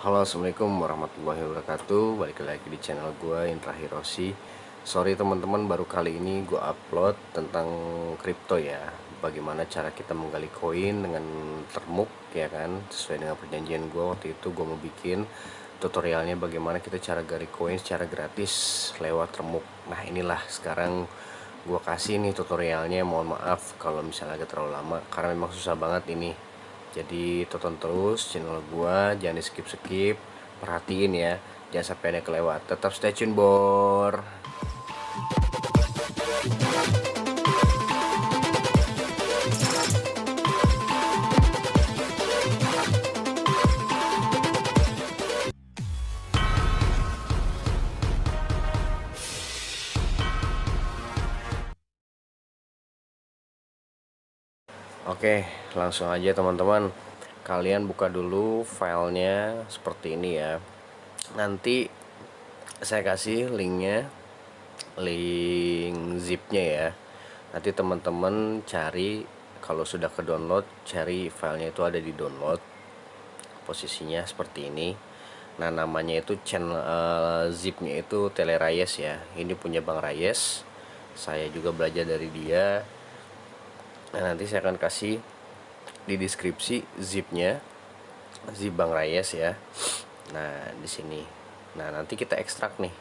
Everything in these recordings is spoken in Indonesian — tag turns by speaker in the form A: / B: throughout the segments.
A: Halo, assalamualaikum warahmatullahi wabarakatuh. Balik lagi di channel gue, Indra Hiroshi. Sorry teman-teman, baru kali ini gue upload tentang kripto ya. Bagaimana cara kita menggali koin dengan termuk ya kan. Sesuai dengan perjanjian gue waktu itu, gue mau bikin tutorialnya bagaimana kita cara gali koin secara gratis lewat termuk. Nah inilah sekarang gue kasih nih tutorialnya. Mohon maaf kalau misalnya agak terlalu lama, karena memang susah banget ini. Jadi tonton terus channel gua, jangan di skip-skip, perhatiin ya, jangan sampai ada kelewat. Tetap stay tune, Bor. Oke, langsung aja teman-teman. Kalian buka dulu filenya seperti ini ya. Nanti saya kasih linknya, link zipnya ya. Nanti teman-teman cari, kalau sudah ke download, cari filenya itu ada di download. Posisinya seperti ini. Nah namanya itu channel zipnya itu Telerayes ya. Ini punya Bang Rayes. Saya juga belajar dari dia. Nah nanti saya akan kasih di deskripsi zipnya, zip Bang Rayes ya. Nah di sini. Nah nanti kita ekstrak nih.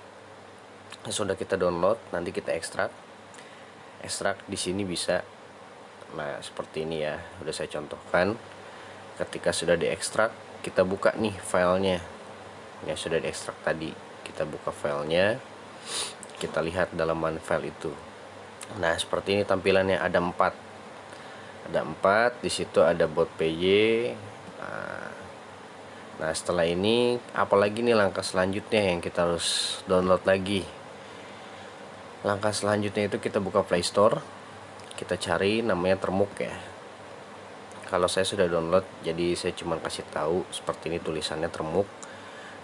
A: Sudah kita download, nanti kita ekstrak. Ekstrak di sini bisa. Nah seperti ini ya. Udah saya contohkan. Ketika sudah diekstrak, kita buka nih filenya. Yang sudah diekstrak tadi, kita buka filenya, kita lihat dalaman file itu. Nah seperti ini tampilannya, ada 4 di situ, ada bot PY. Nah setelah ini apalagi nih langkah selanjutnya yang kita harus download lagi. Langkah selanjutnya itu kita buka Play Store, kita cari namanya termuk ya. Kalau saya sudah download, jadi saya cuma kasih tahu seperti ini tulisannya termuk.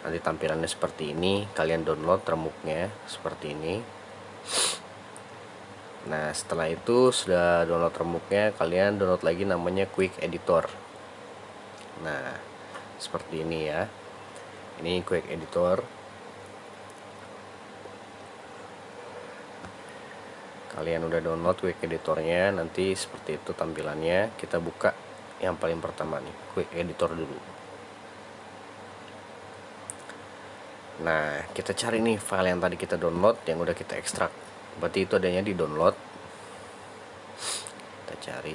A: Nanti tampilannya seperti ini, kalian download termuknya seperti ini. Nah setelah itu sudah download termuknya, kalian download lagi namanya Quick Editor. Nah seperti ini ya, ini Quick Editor. Kalian udah download Quick Editornya, nanti seperti itu tampilannya. Kita buka yang paling pertama nih, Quick Editor dulu. Nah kita cari nih file yang tadi kita download, yang udah kita ekstrak. Berarti itu adanya di download. Kita cari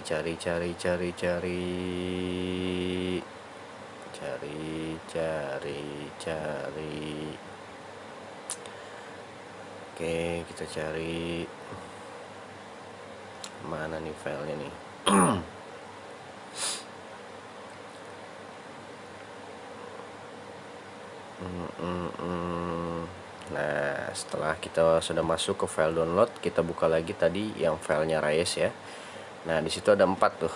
A: oke, kita cari mana nih filenya nih. Nah setelah kita sudah masuk ke file download, kita buka lagi tadi yang filenya Rayes ya. Nah disitu ada 4 tuh,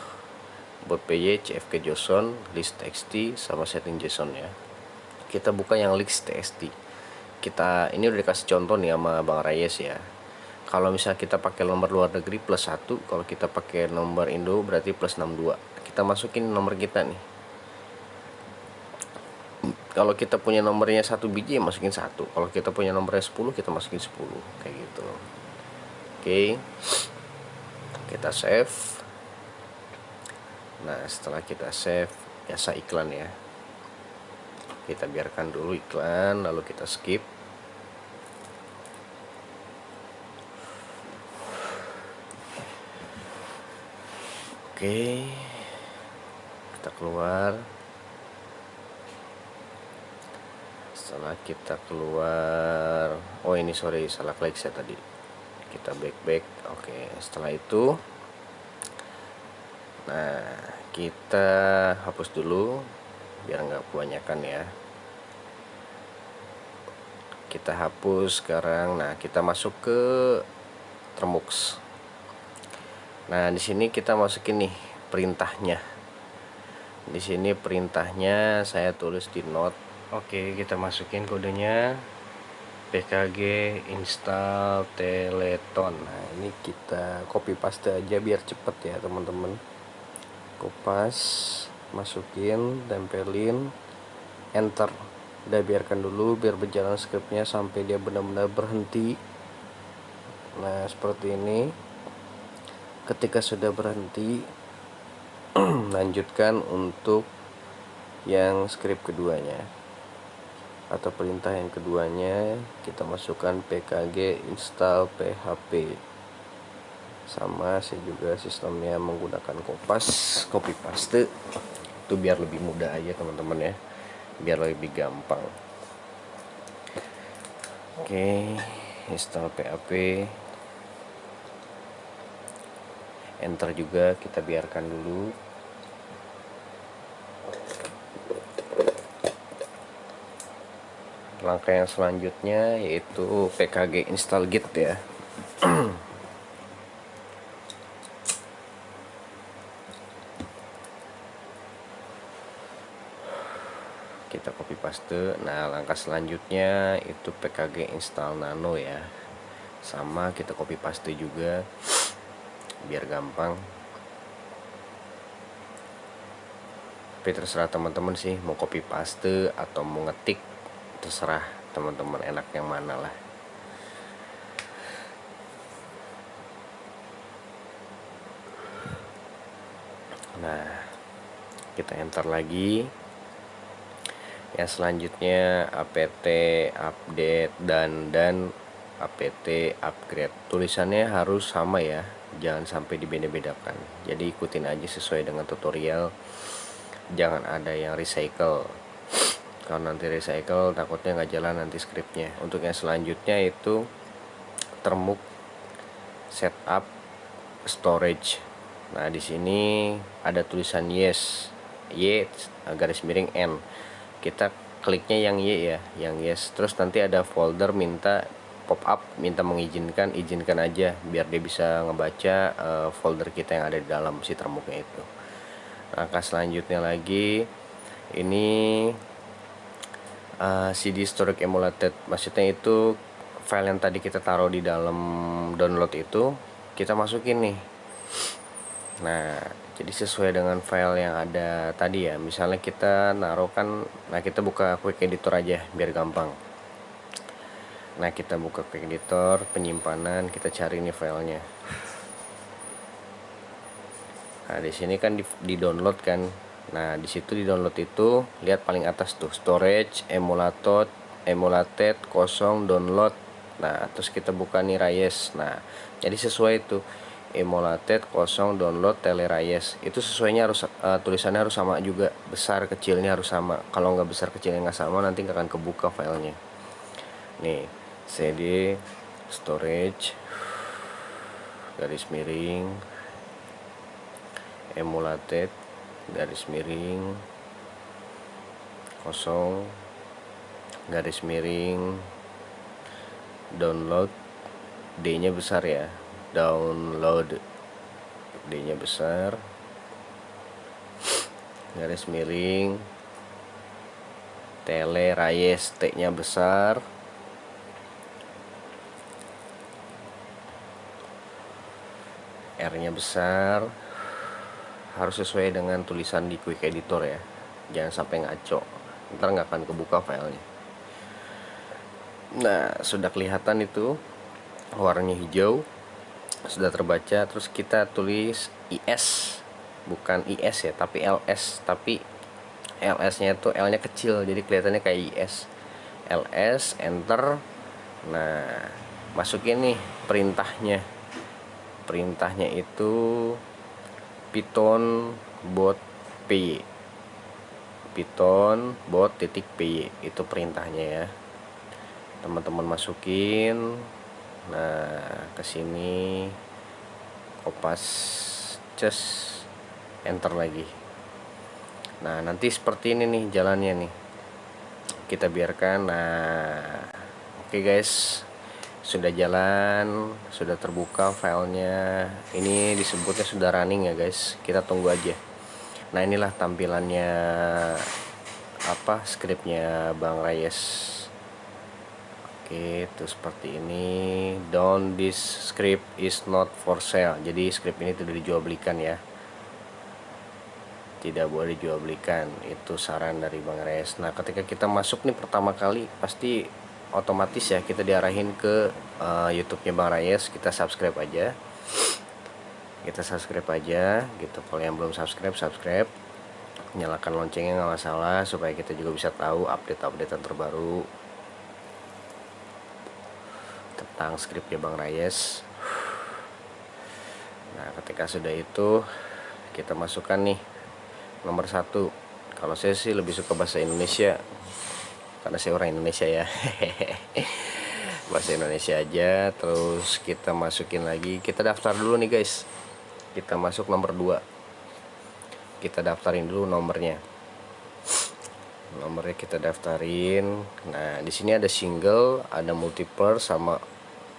A: bot PY, CFG JSON, list txt, sama setting JSON ya. Kita buka yang list txt. Kita ini udah dikasih contoh nih sama Bang Rayes ya. Kalau misalnya kita pakai nomor luar negeri +1, kalau kita pakai nomor Indo berarti +62. Kita masukin nomor kita nih. Kalau kita punya nomornya 1 biji ya masukin 1. Kalau kita punya nomornya 10, kita masukin 10 kayak gitu. Oke, kita save. Nah setelah kita save, biasa iklan ya, kita biarkan dulu iklan, lalu kita skip. Oke, kita keluar. Setelah kita keluar, oh ini sorry, salah klik saya tadi. Kita back. Oke, setelah itu nah kita hapus dulu biar nggak kebanyakan ya. Kita hapus sekarang. Nah kita masuk ke Termux. Nah di sini kita masukin nih perintahnya. Di sini perintahnya saya tulis di note. Oke, kita masukin kodenya pkg install teleton. Nah ini kita copy paste aja biar cepet ya teman-teman. Kopas, masukin, tempelin, enter. Udah, biarkan dulu biar berjalan scriptnya sampai dia benar-benar berhenti. Nah seperti ini. Ketika sudah berhenti, lanjutkan untuk yang script keduanya atau perintah yang keduanya. Kita masukkan pkg install php. Sama sih juga sistemnya menggunakan copy paste. Itu biar lebih mudah aja teman-teman ya, biar lebih gampang. Oke, install php, enter juga, kita biarkan dulu. Langkah yang selanjutnya yaitu pkg install git ya. Kita copy paste. Nah langkah selanjutnya itu pkg install nano ya, sama kita copy paste juga biar gampang. Tapi terserah teman-teman sih mau copy paste atau mau ngetik, terserah teman-teman enak yang mana lah. Nah kita enter lagi. Yang selanjutnya apt update dan apt upgrade. Tulisannya harus sama ya, jangan sampai dibeda-bedakan. Jadi ikutin aja sesuai dengan tutorial. Jangan ada yang recycle. Kalau nanti recycle takutnya nggak jalan nanti scriptnya. Untuk yang selanjutnya itu termuk setup storage. Nah di sini ada tulisan yes, y garis miring n. Kita kliknya yang y ya, yang yes. Terus nanti ada folder minta pop up, minta mengizinkan, izinkan aja biar dia bisa ngebaca folder kita yang ada di dalam si termuknya itu. Langkah selanjutnya lagi ini CD storage emulated, maksudnya itu file yang tadi kita taruh di dalam download itu kita masukin nih. Nah jadi sesuai dengan file yang ada tadi ya, misalnya kita naruh kan, nah kita buka quick editor aja biar gampang. Nah kita buka quick editor, penyimpanan, kita cari nih filenya. Nah di sini kan di download kan. Nah di situ di download itu lihat paling atas tuh storage emulated kosong download. Nah terus kita buka nih Rayes. Nah jadi sesuai itu emulated kosong download telerayes, itu sesuainya harus tulisannya harus sama juga, besar kecilnya harus sama. Kalau nggak besar kecilnya nggak sama nanti nggak akan kebuka filenya. Nih cd storage garis miring emulated garis miring kosong garis miring download, D nya besar ya, download D nya besar garis miring telerayes, T nya besar R nya besar. Harus sesuai dengan tulisan di quick editor ya, jangan sampai ngaco, ntar nggak akan kebuka filenya. Nah sudah kelihatan itu warnanya hijau, sudah terbaca. Terus kita tulis IS, bukan IS ya tapi LS, tapi LS nya itu L nya kecil jadi kelihatannya kayak IS. LS, enter. Nah masukin nih perintahnya itu python bot py, python bot titik py, itu perintahnya ya teman-teman masukin. Nah kesini kopas ces, enter lagi. Nah nanti seperti ini nih jalannya nih, kita biarkan. Nah oke guys, sudah jalan, sudah terbuka filenya. Ini disebutnya sudah running ya guys, kita tunggu aja. Nah inilah tampilannya scriptnya Bang Rayes. Oke, itu seperti ini. This script is not for sale. Jadi script ini tidak dijual belikan ya. tidak boleh dijual belikan. Itu saran dari Bang Reyes. Nah, ketika kita masuk nih pertama kali, pasti otomatis ya kita diarahin ke YouTube-nya Bang Reyes. Kita subscribe aja. Gitu. Kalau yang belum subscribe, nyalakan loncengnya nggak masalah, supaya kita juga bisa tahu update-updatean terbaru tentang skripnya Bang Reyes. Nah, ketika sudah itu kita masukkan nih nomor 1. Kalau saya sih lebih suka bahasa Indonesia karena saya orang Indonesia ya. Bahasa Indonesia aja. Terus kita masukin lagi, kita daftar dulu nih guys. Kita masuk nomor 2. Kita daftarin dulu nomornya kita daftarin. Nah, di sini ada single, ada multiple, sama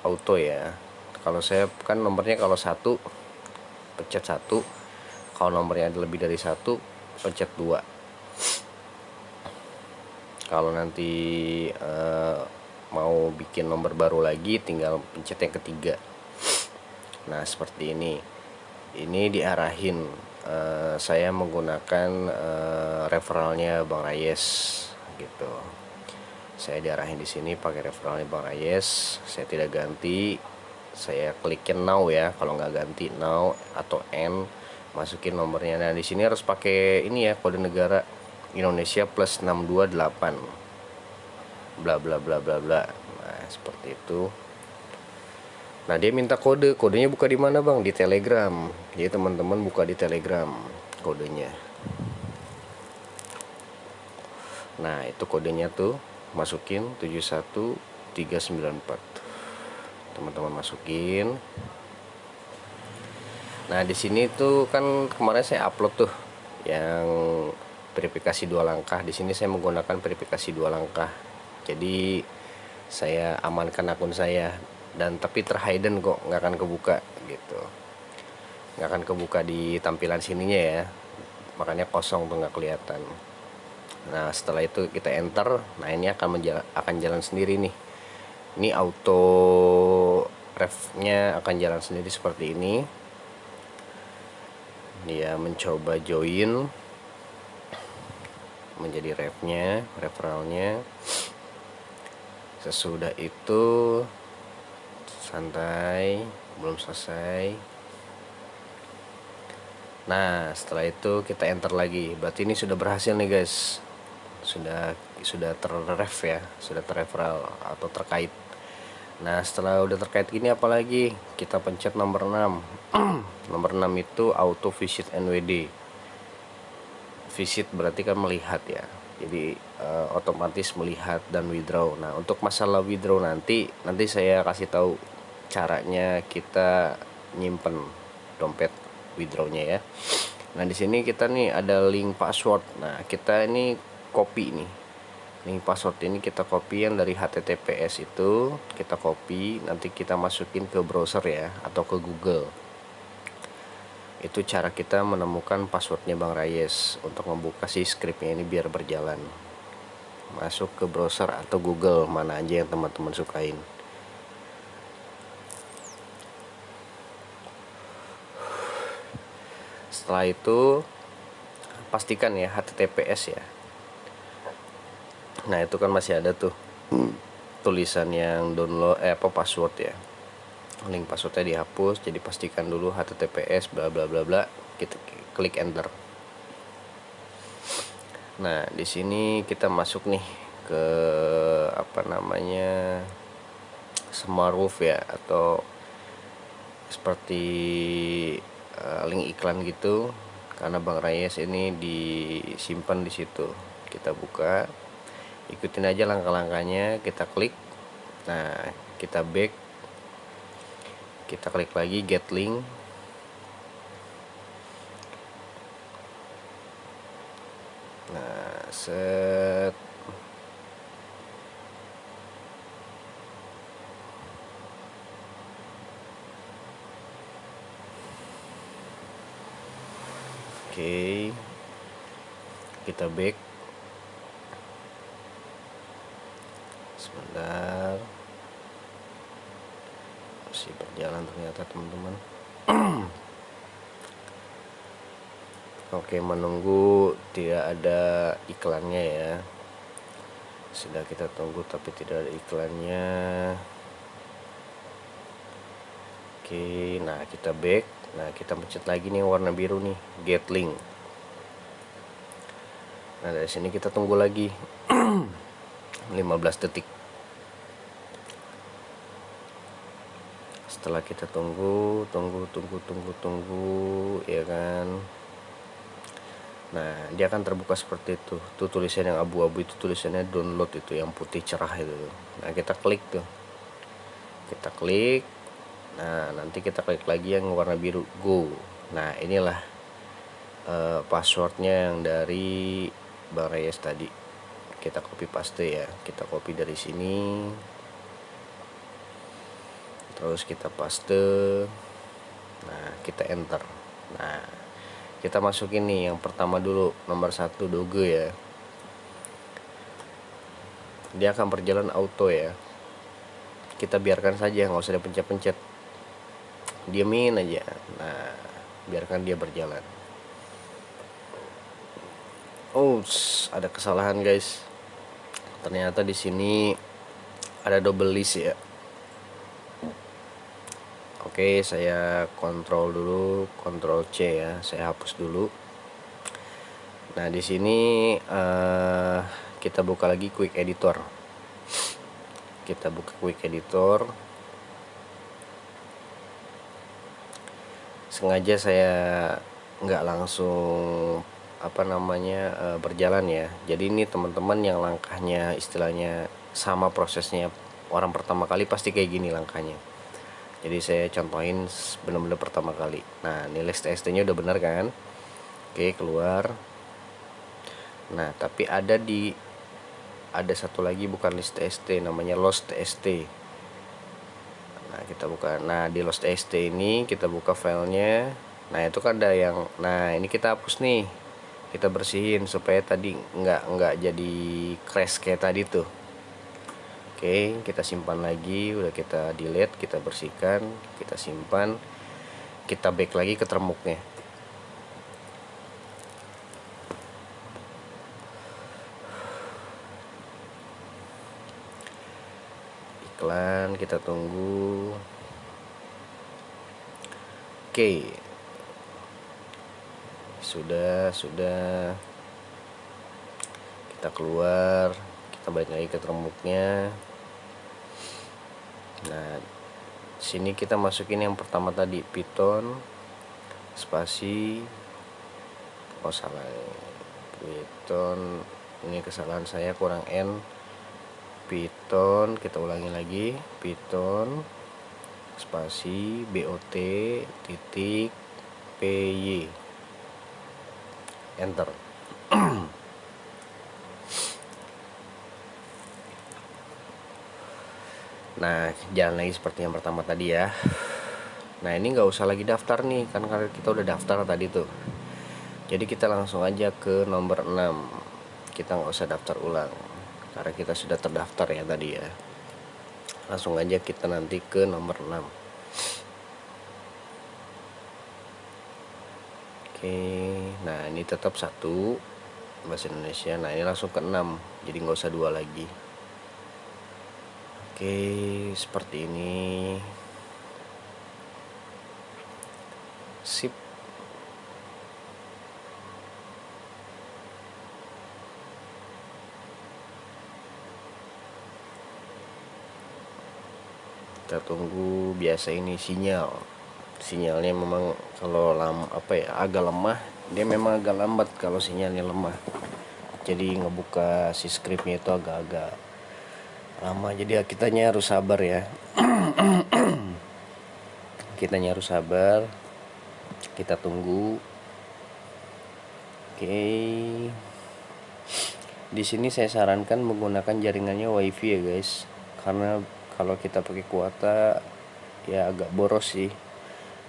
A: auto ya. Kalau saya kan nomornya kalau 1 pencet 1, kalau nomornya ada lebih dari 1 pencet 2. Kalau nanti mau bikin nomor baru lagi tinggal pencet yang ketiga. Nah, seperti ini diarahin. Saya menggunakan referralnya Bang Reyes gitu. Saya diarahin di sini pakai referralnya Bang Reyes. Saya tidak ganti. Saya klikin now ya. Kalau nggak ganti now atau N, masukin nomornya. Nah, di sini harus pakai ini ya, kode negara Indonesia plus 628 bla bla bla bla bla. Nah, seperti itu. Nah, dia minta kodenya buka di mana Bang? Di Telegram. Jadi teman-teman buka di Telegram kodenya. Nah, itu kodenya tuh masukin 71394. Teman-teman masukin. Nah, di sini tuh kan kemarin saya upload tuh yang verifikasi 2 langkah. Di sini saya menggunakan verifikasi 2 langkah. Jadi saya amankan akun saya, dan tapi terhidden kok, nggak akan kebuka gitu, nggak akan kebuka di tampilan sininya ya, makanya kosong tuh, nggak kelihatan. Nah, setelah itu kita enter. Nah, ini akan jalan sendiri nih. Ini auto refnya akan jalan sendiri seperti ini. Dia mencoba join menjadi referralnya. Sesudah itu santai, belum selesai. Nah, setelah itu kita enter lagi. Berarti ini sudah berhasil nih guys. Sudah terref ya, sudah terreferral atau terkait. Nah, setelah udah terkait gini, apalagi kita pencet nomor 6. Nomor 6 itu auto visit NWD. Visit berarti kan melihat ya. Jadi otomatis melihat dan withdraw. Nah, untuk masalah withdraw nanti saya kasih tahu caranya kita nyimpen dompet withdrawnya ya. Nah, di sini kita nih ada link password. Nah, kita ini copy nih. Link password ini kita copy yang dari HTTPS itu, kita copy, nanti kita masukin ke browser ya atau ke Google. Itu cara kita menemukan passwordnya Bang Reyes untuk membuka si scriptnya ini biar berjalan. Masuk ke browser atau Google, mana aja yang teman-teman sukain. Setelah itu pastikan ya HTTPS ya. Nah, itu kan masih ada tuh tulisan yang download password ya. Link passwordnya dihapus, jadi pastikan dulu HTTPS bla bla bla bla. Kita klik enter. Nah, di sini kita masuk nih ke Smartwolf ya, atau seperti link iklan gitu, karena Bang Reyes ini disimpan di situ. Kita buka, ikutin aja langkah-langkahnya, kita klik. Nah, kita back, kita klik lagi get link. Nah, set. Oke, kita back sebentar, masih berjalan ternyata teman-teman. Oke, menunggu tidak ada iklannya ya. Sudah kita tunggu tapi tidak ada iklannya. Oke, nah kita back. Nah, kita pencet lagi nih warna biru nih, get link. Nah, dari sini kita tunggu lagi 15 detik. Setelah kita tunggu ya kan. Nah, dia akan terbuka seperti itu. Tuh tulisan yang abu-abu itu tulisannya download, itu yang putih cerah itu. Nah, kita klik tuh. Kita klik. Nah, nanti kita klik lagi yang warna biru, go. Nah, inilah passwordnya yang dari Bang Reyes tadi. Kita copy paste ya. Kita copy dari sini. Terus kita paste. Nah, kita enter. Nah, kita masukin nih yang pertama dulu, nomor 1 Doge ya. Dia akan berjalan auto ya. Kita biarkan saja, nggak usah dipencet-pencet, diamin aja. Nah, biarkan dia berjalan. Oh, ada kesalahan guys. Ternyata di sini ada double list ya. Oke, saya kontrol dulu, kontrol C ya. Saya hapus dulu. Nah, di sini kita buka lagi quick editor. Kita buka quick editor. Sengaja saya nggak langsung berjalan ya. Jadi ini teman-teman yang langkahnya istilahnya sama prosesnya orang pertama kali pasti kayak gini langkahnya. Jadi saya contohin benar-benar pertama kali. Nah, nilai TST nya udah benar kan. Oke, keluar. Nah, tapi ada satu lagi bukan list TST, namanya lost TST. Nah, kita buka. Nah, di lost TST ini kita buka filenya. Nah, itu kan ada yang, nah ini kita hapus nih, kita bersihin supaya tadi nggak jadi crash kayak tadi tuh. Oke, kita simpan lagi. Udah kita delete, kita bersihkan, kita simpan, kita back lagi ke termuknya. Iklan, kita tunggu. Oke, sudah kita keluar, kita balik lagi ke termuknya. Nah, sini kita masukin yang pertama tadi, Python spasi, oh salah, Python, ini kesalahan saya, kurang N. Python, kita ulangi lagi, Python spasi bot titik py, enter. Nah, jalan lagi seperti yang pertama tadi ya. Nah, ini nggak usah lagi daftar nih, kan karena kita udah daftar tadi tuh. Jadi kita langsung aja ke nomor 6. Kita nggak usah daftar ulang karena kita sudah terdaftar ya tadi ya. Langsung aja kita nanti ke nomor 6. Oke, nah ini tetap 1 bahasa Indonesia. Nah, ini langsung ke 6, jadi nggak usah 2 lagi. Oke, seperti ini. Sip. Kita tunggu. Biasa ini sinyalnya memang kalau agak lemah, dia memang agak lambat kalau sinyalnya lemah. Jadi ngebuka si scriptnya itu agak-agak lama, jadi kitanya harus sabar ya. Kitanya harus sabar, kita tunggu. Oke, di sini saya sarankan menggunakan jaringannya WiFi ya guys, karena kalau kita pakai kuota ya agak boros sih.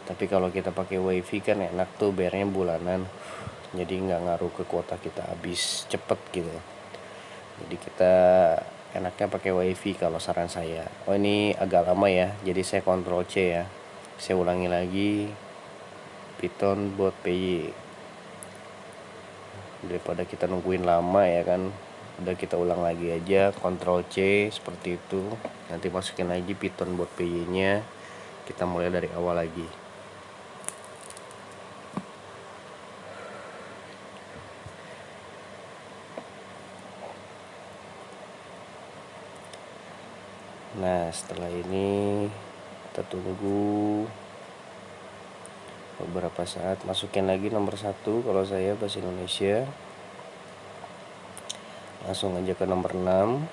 A: Tapi kalau kita pakai WiFi kan enak tuh, bayarnya bulanan, jadi nggak ngaruh ke kuota kita habis cepet gitu. Jadi kita enaknya pakai WiFi kalau saran saya. Oh, ini agak lama ya, jadi saya Ctrl C ya. Saya ulangi lagi, Python bot py. daripada kita nungguin lama ya kan. Udah kita ulang lagi aja, Ctrl C seperti itu. Nanti masukin lagi Python buat PY nya, kita mulai dari awal lagi. Nah setelah ini kita tunggu beberapa saat, masukin lagi nomor 1 kalau saya bahasa Indonesia, langsung aja ke nomor 6.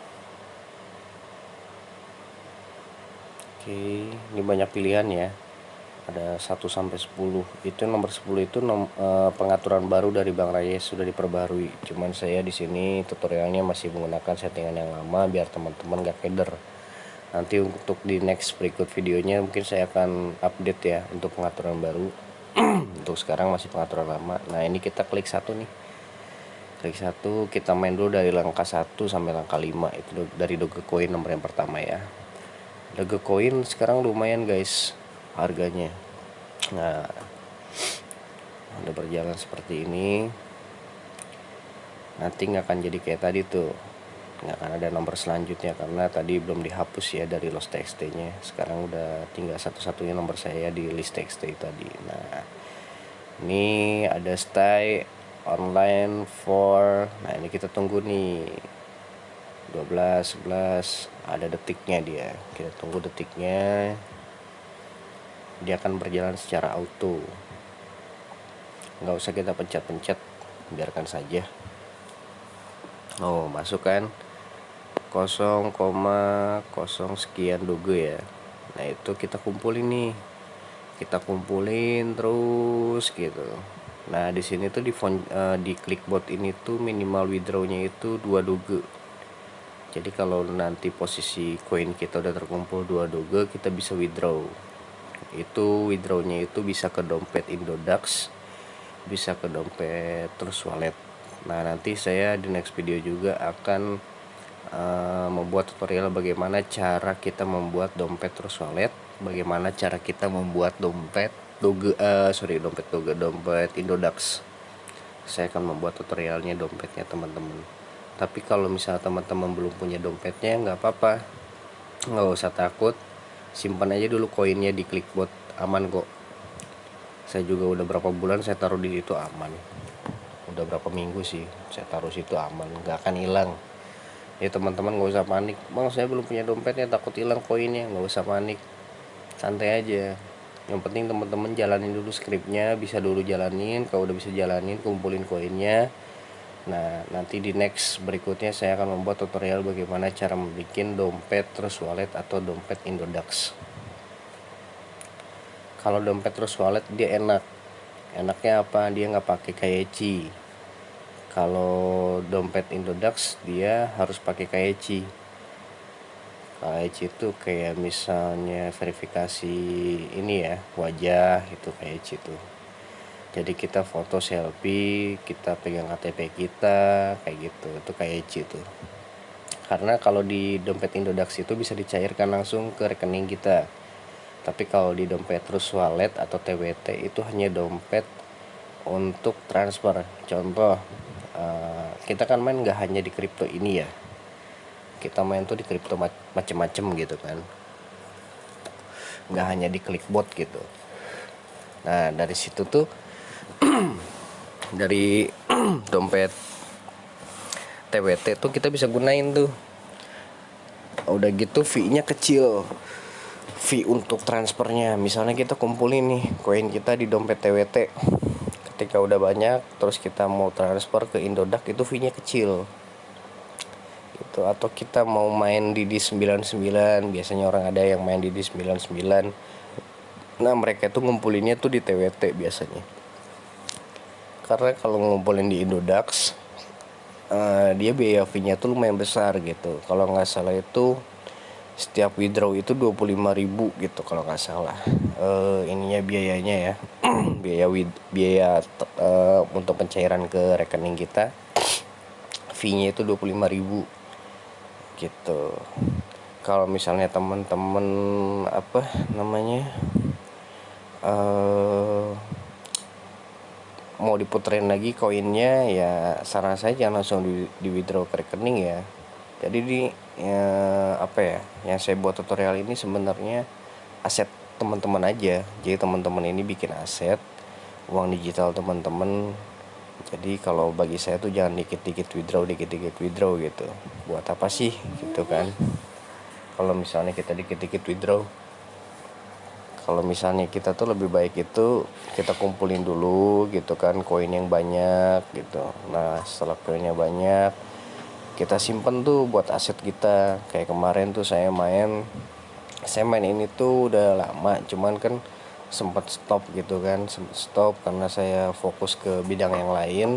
A: Oke, ini banyak pilihan ya, ada 1 sampai 10. Itu nomor 10 itu pengaturan baru dari Bang Raya sudah diperbarui. Cuman saya di sini tutorialnya masih menggunakan settingan yang lama biar teman-teman gak keder. Nanti untuk di next berikut videonya mungkin saya akan update ya untuk pengaturan baru. Untuk sekarang masih pengaturan lama. Nah ini kita klik 1 nih, klik 1, kita main dulu dari langkah 1 sampai langkah 5. Itu dari Dogecoin nomor yang pertama ya. Dogecoin sekarang lumayan guys harganya. Nah udah berjalan seperti ini, nanti nggak akan jadi kayak tadi tuh, nggak akan ada nomor selanjutnya karena tadi belum dihapus ya dari list.txt nya. Sekarang udah tinggal satu-satunya nomor saya di list.txt tadi. Nah ini ada stay online for, nah ini kita tunggu nih 12 11, ada detiknya dia, kita tunggu detiknya, dia akan berjalan secara auto, nggak usah kita pencet-pencet, biarkan saja. Oh masukkan 0,0 sekian doge ya. Nah itu kita kumpulin nih, kita kumpulin terus gitu. Nah di sini tuh di Clickbot ini tuh minimal withdrawnya itu 2 doge. Jadi kalau nanti posisi koin kita udah terkumpul 2 doge, kita bisa withdraw. Itu withdrawnya itu bisa ke dompet Indodax, bisa ke dompet Trust Wallet. Nah nanti saya di next video juga akan membuat tutorial bagaimana cara kita membuat dompet Trust Wallet, bagaimana cara kita membuat dompet dompet Indodax. Saya akan membuat tutorialnya dompetnya teman-teman. Tapi kalau misalnya teman-teman belum punya dompetnya, nggak apa-apa, nggak usah takut, simpan aja dulu koinnya di Clickbot, aman kok. Saya juga udah berapa bulan saya taruh di situ aman, udah berapa minggu sih saya taruh situ aman, nggak akan hilang. Ya teman-teman nggak usah panik, bang saya belum punya dompetnya takut hilang koinnya. Nggak usah panik, santai aja. Yang penting teman-teman jalanin dulu skripnya, bisa dulu jalanin. Kalau udah bisa jalanin, kumpulin koinnya. Nah nanti di next berikutnya saya akan membuat tutorial bagaimana cara membuat dompet Trust Wallet atau dompet Indodax. Kalau dompet Trust Wallet dia enaknya apa, dia nggak pakai KYC. Kalau dompet Indodax dia harus pakai KYC. KYC itu kayak misalnya verifikasi ini ya, wajah, itu KYC itu. Jadi kita foto selfie, kita pegang KTP kita kayak gitu, itu KYC itu. Karena kalau di dompet Indodax itu bisa dicairkan langsung ke rekening kita. Tapi kalau di dompet Trust Wallet atau TWT itu hanya dompet untuk transfer. Contoh, kita kan main nggak hanya di kripto ini ya, kita main tuh di kripto macem-macem gitu kan, nggak hanya di Clickbot gitu. Nah dari situ tuh dari dompet TWT tuh kita bisa gunain tuh. Udah gitu fee-nya kecil, fee untuk transfernya. Misalnya kita kumpulin nih koin kita di dompet TWT, ketika udah banyak terus kita mau transfer ke Indodax itu fee-nya kecil gitu. Atau kita mau main di D99, biasanya orang ada yang main di D99. Nah mereka tuh ngumpulinnya tuh di TWT biasanya, karena kalau ngumpulin di Indodax dia biaya fee-nya tuh lumayan besar gitu. Kalau nggak salah itu setiap withdraw itu 25.000 gitu kalau nggak salah. Ininya biayanya ya, biaya untuk pencairan ke rekening kita, fee-nya itu 25.000 gitu. Kalau misalnya teman-teman apa namanya mau diputerin lagi koinnya, ya saran saya jangan langsung di withdraw ke rekening ya. Jadi ya, apa ya, yang saya buat tutorial ini sebenarnya aset teman-teman aja. Jadi teman-teman ini bikin aset uang digital teman-teman. Jadi kalau bagi saya tuh jangan dikit-dikit withdraw gitu. Buat apa sih gitu kan? Kalau misalnya kita dikit-dikit withdraw, kalau misalnya kita tuh lebih baik itu kita kumpulin dulu gitu kan koin yang banyak gitu. Nah setelah koinnya banyak, kita simpen tuh buat aset kita. Kayak kemarin tuh saya main ini tuh udah lama, cuman kan sempat stop gitu kan, sempat stop karena saya fokus ke bidang yang lain.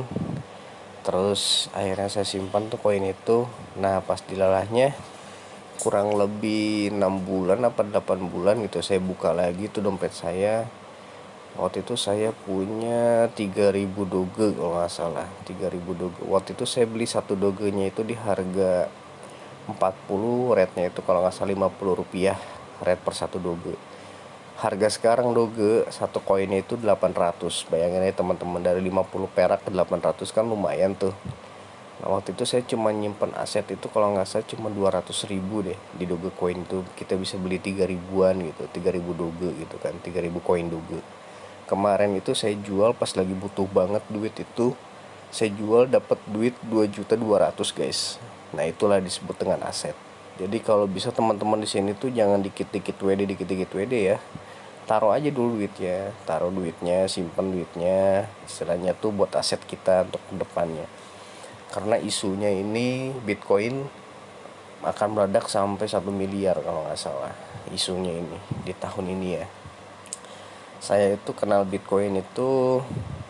A: Terus akhirnya saya simpan tuh koin itu. Nah pas dilalahnya kurang lebih 6 bulan apa 8 bulan gitu, saya buka lagi tuh dompet saya. Waktu itu saya punya 3.000 doge kalau nggak salah, 3.000 doge. Waktu itu saya beli satu dogenya itu di harga 40, rate-nya itu kalau nggak salah 50 rupiah, rate per satu doge. Harga sekarang doge satu koinnya itu 800. Bayangin aja teman-teman, dari 50 perak ke 800 kan lumayan tuh. Nah waktu itu saya cuma nyimpen aset itu kalau nggak salah cuma 200.000 deh di Doge Coin tuh. Kita bisa beli 3.000-an gitu, 3.000 Doge gitu kan, 3.000 koin Doge. Kemarin itu saya jual pas lagi butuh banget duit itu. Saya jual dapat duit 2.200.000 guys. Nah itulah disebut dengan aset. Jadi kalau bisa teman-teman di sini tuh jangan dikit-dikit WD ya. Taruh aja dulu duitnya, taruh duitnya, simpen duitnya. Istilahnya tuh buat aset kita untuk kedepannya. Karena isunya ini Bitcoin akan meledak sampai 1 miliar kalau nggak salah isunya ini di tahun ini ya. Saya itu kenal Bitcoin itu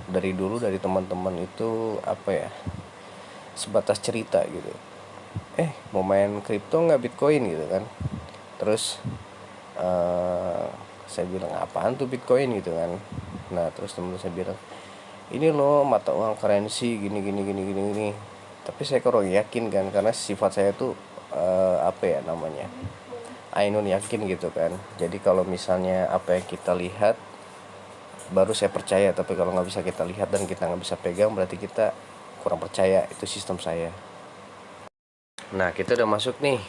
A: dari dulu, dari teman-teman itu apa ya, sebatas cerita gitu. Mau main kripto nggak Bitcoin gitu kan. Terus saya bilang apaan tuh Bitcoin gitu kan. Nah terus teman saya bilang ini loh mata uang currency gini gini gini gini gini. Tapi saya kurang yakin kan, karena sifat saya tuh apa ya namanya, ainun yakin gitu kan. Jadi kalau misalnya apa yang kita lihat baru saya percaya, tapi kalau nggak bisa kita lihat dan kita nggak bisa pegang berarti kita kurang percaya. Itu sistem saya. Nah kita udah masuk nih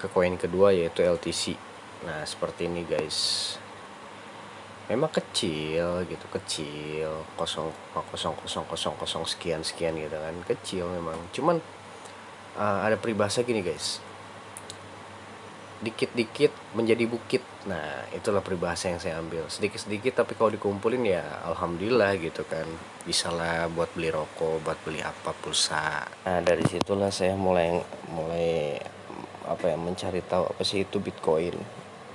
A: ke koin kedua yaitu LTC. Nah seperti ini guys, memang kecil gitu, kecil 0,00000 sekian sekian gitu kan, kecil memang. Cuman ada peribahasa gini guys, dikit-dikit menjadi bukit. Nah itulah peribahasa yang saya ambil, sedikit-sedikit tapi kalau dikumpulin ya alhamdulillah gitu kan, bisa lah buat beli rokok, buat beli apa, pulsa. Nah dari situlah saya mulai mulai apa ya, mencari tahu apa sih itu Bitcoin.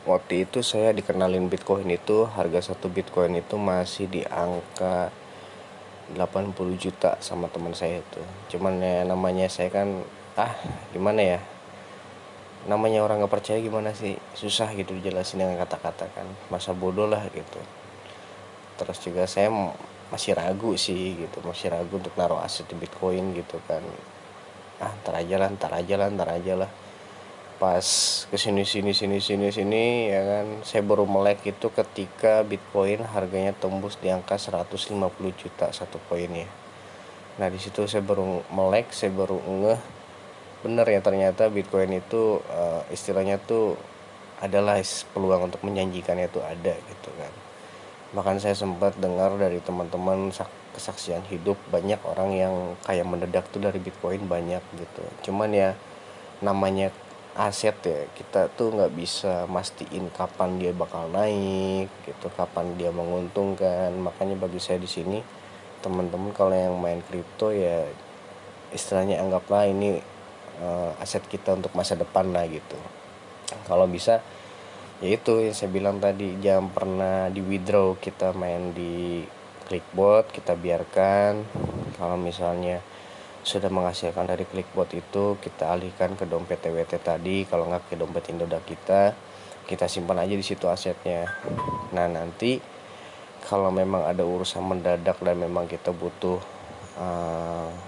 A: Waktu itu saya dikenalin Bitcoin itu harga satu Bitcoin itu masih di angka 80 juta sama teman saya itu. Cuman ya namanya saya kan gimana ya, namanya orang nggak percaya gimana sih, susah gitu dijelasin dengan kata-kata kan, masa bodoh lah gitu. Terus juga saya masih ragu sih gitu, masih ragu untuk naruh aset di Bitcoin gitu kan. Ntar aja lah. Pas kesini sini ya kan, saya baru melek itu ketika Bitcoin harganya tembus di angka 150 juta satu koinnya. Nah di situ saya baru melek, saya baru ngeh bener ya ternyata Bitcoin itu istilahnya tuh adalah peluang untuk menjanjikannya itu ada gitu kan. Bahkan saya sempat dengar dari teman-teman kesaksian hidup, banyak orang yang kayak mendadak tuh dari Bitcoin banyak gitu. Cuman ya namanya aset ya, kita tuh nggak bisa mastiin kapan dia bakal naik gitu, kapan dia menguntungkan. Makanya bagi saya di sini teman-teman kalau yang main kripto ya istilahnya anggaplah ini aset kita untuk masa depan lah gitu. Kalau bisa ya itu yang saya bilang tadi, jangan pernah di withdraw. Kita main di Clickbot, kita biarkan. Kalau misalnya sudah menghasilkan dari Clickbot itu, kita alihkan ke dompet TWT tadi, kalau nggak ke dompet Indodax kita simpan aja di situ asetnya. Nah nanti kalau memang ada urusan mendadak dan memang kita butuh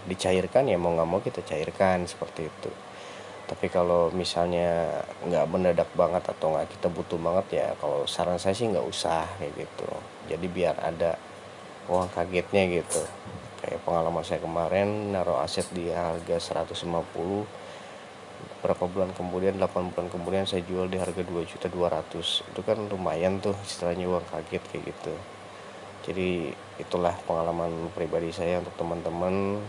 A: dicairkan, ya mau nggak mau kita cairkan seperti itu. Tapi kalau misalnya nggak mendadak banget atau nggak kita butuh banget, ya kalau saran saya sih nggak usah kayak gitu. Jadi biar ada uang kagetnya gitu. Kayak pengalaman saya kemarin naruh aset di harga 150, berapa bulan kemudian, 8 bulan kemudian saya jual di harga 2.200.000. Itu kan lumayan tuh istilahnya uang kaget kayak gitu. Jadi itulah pengalaman pribadi saya untuk teman-teman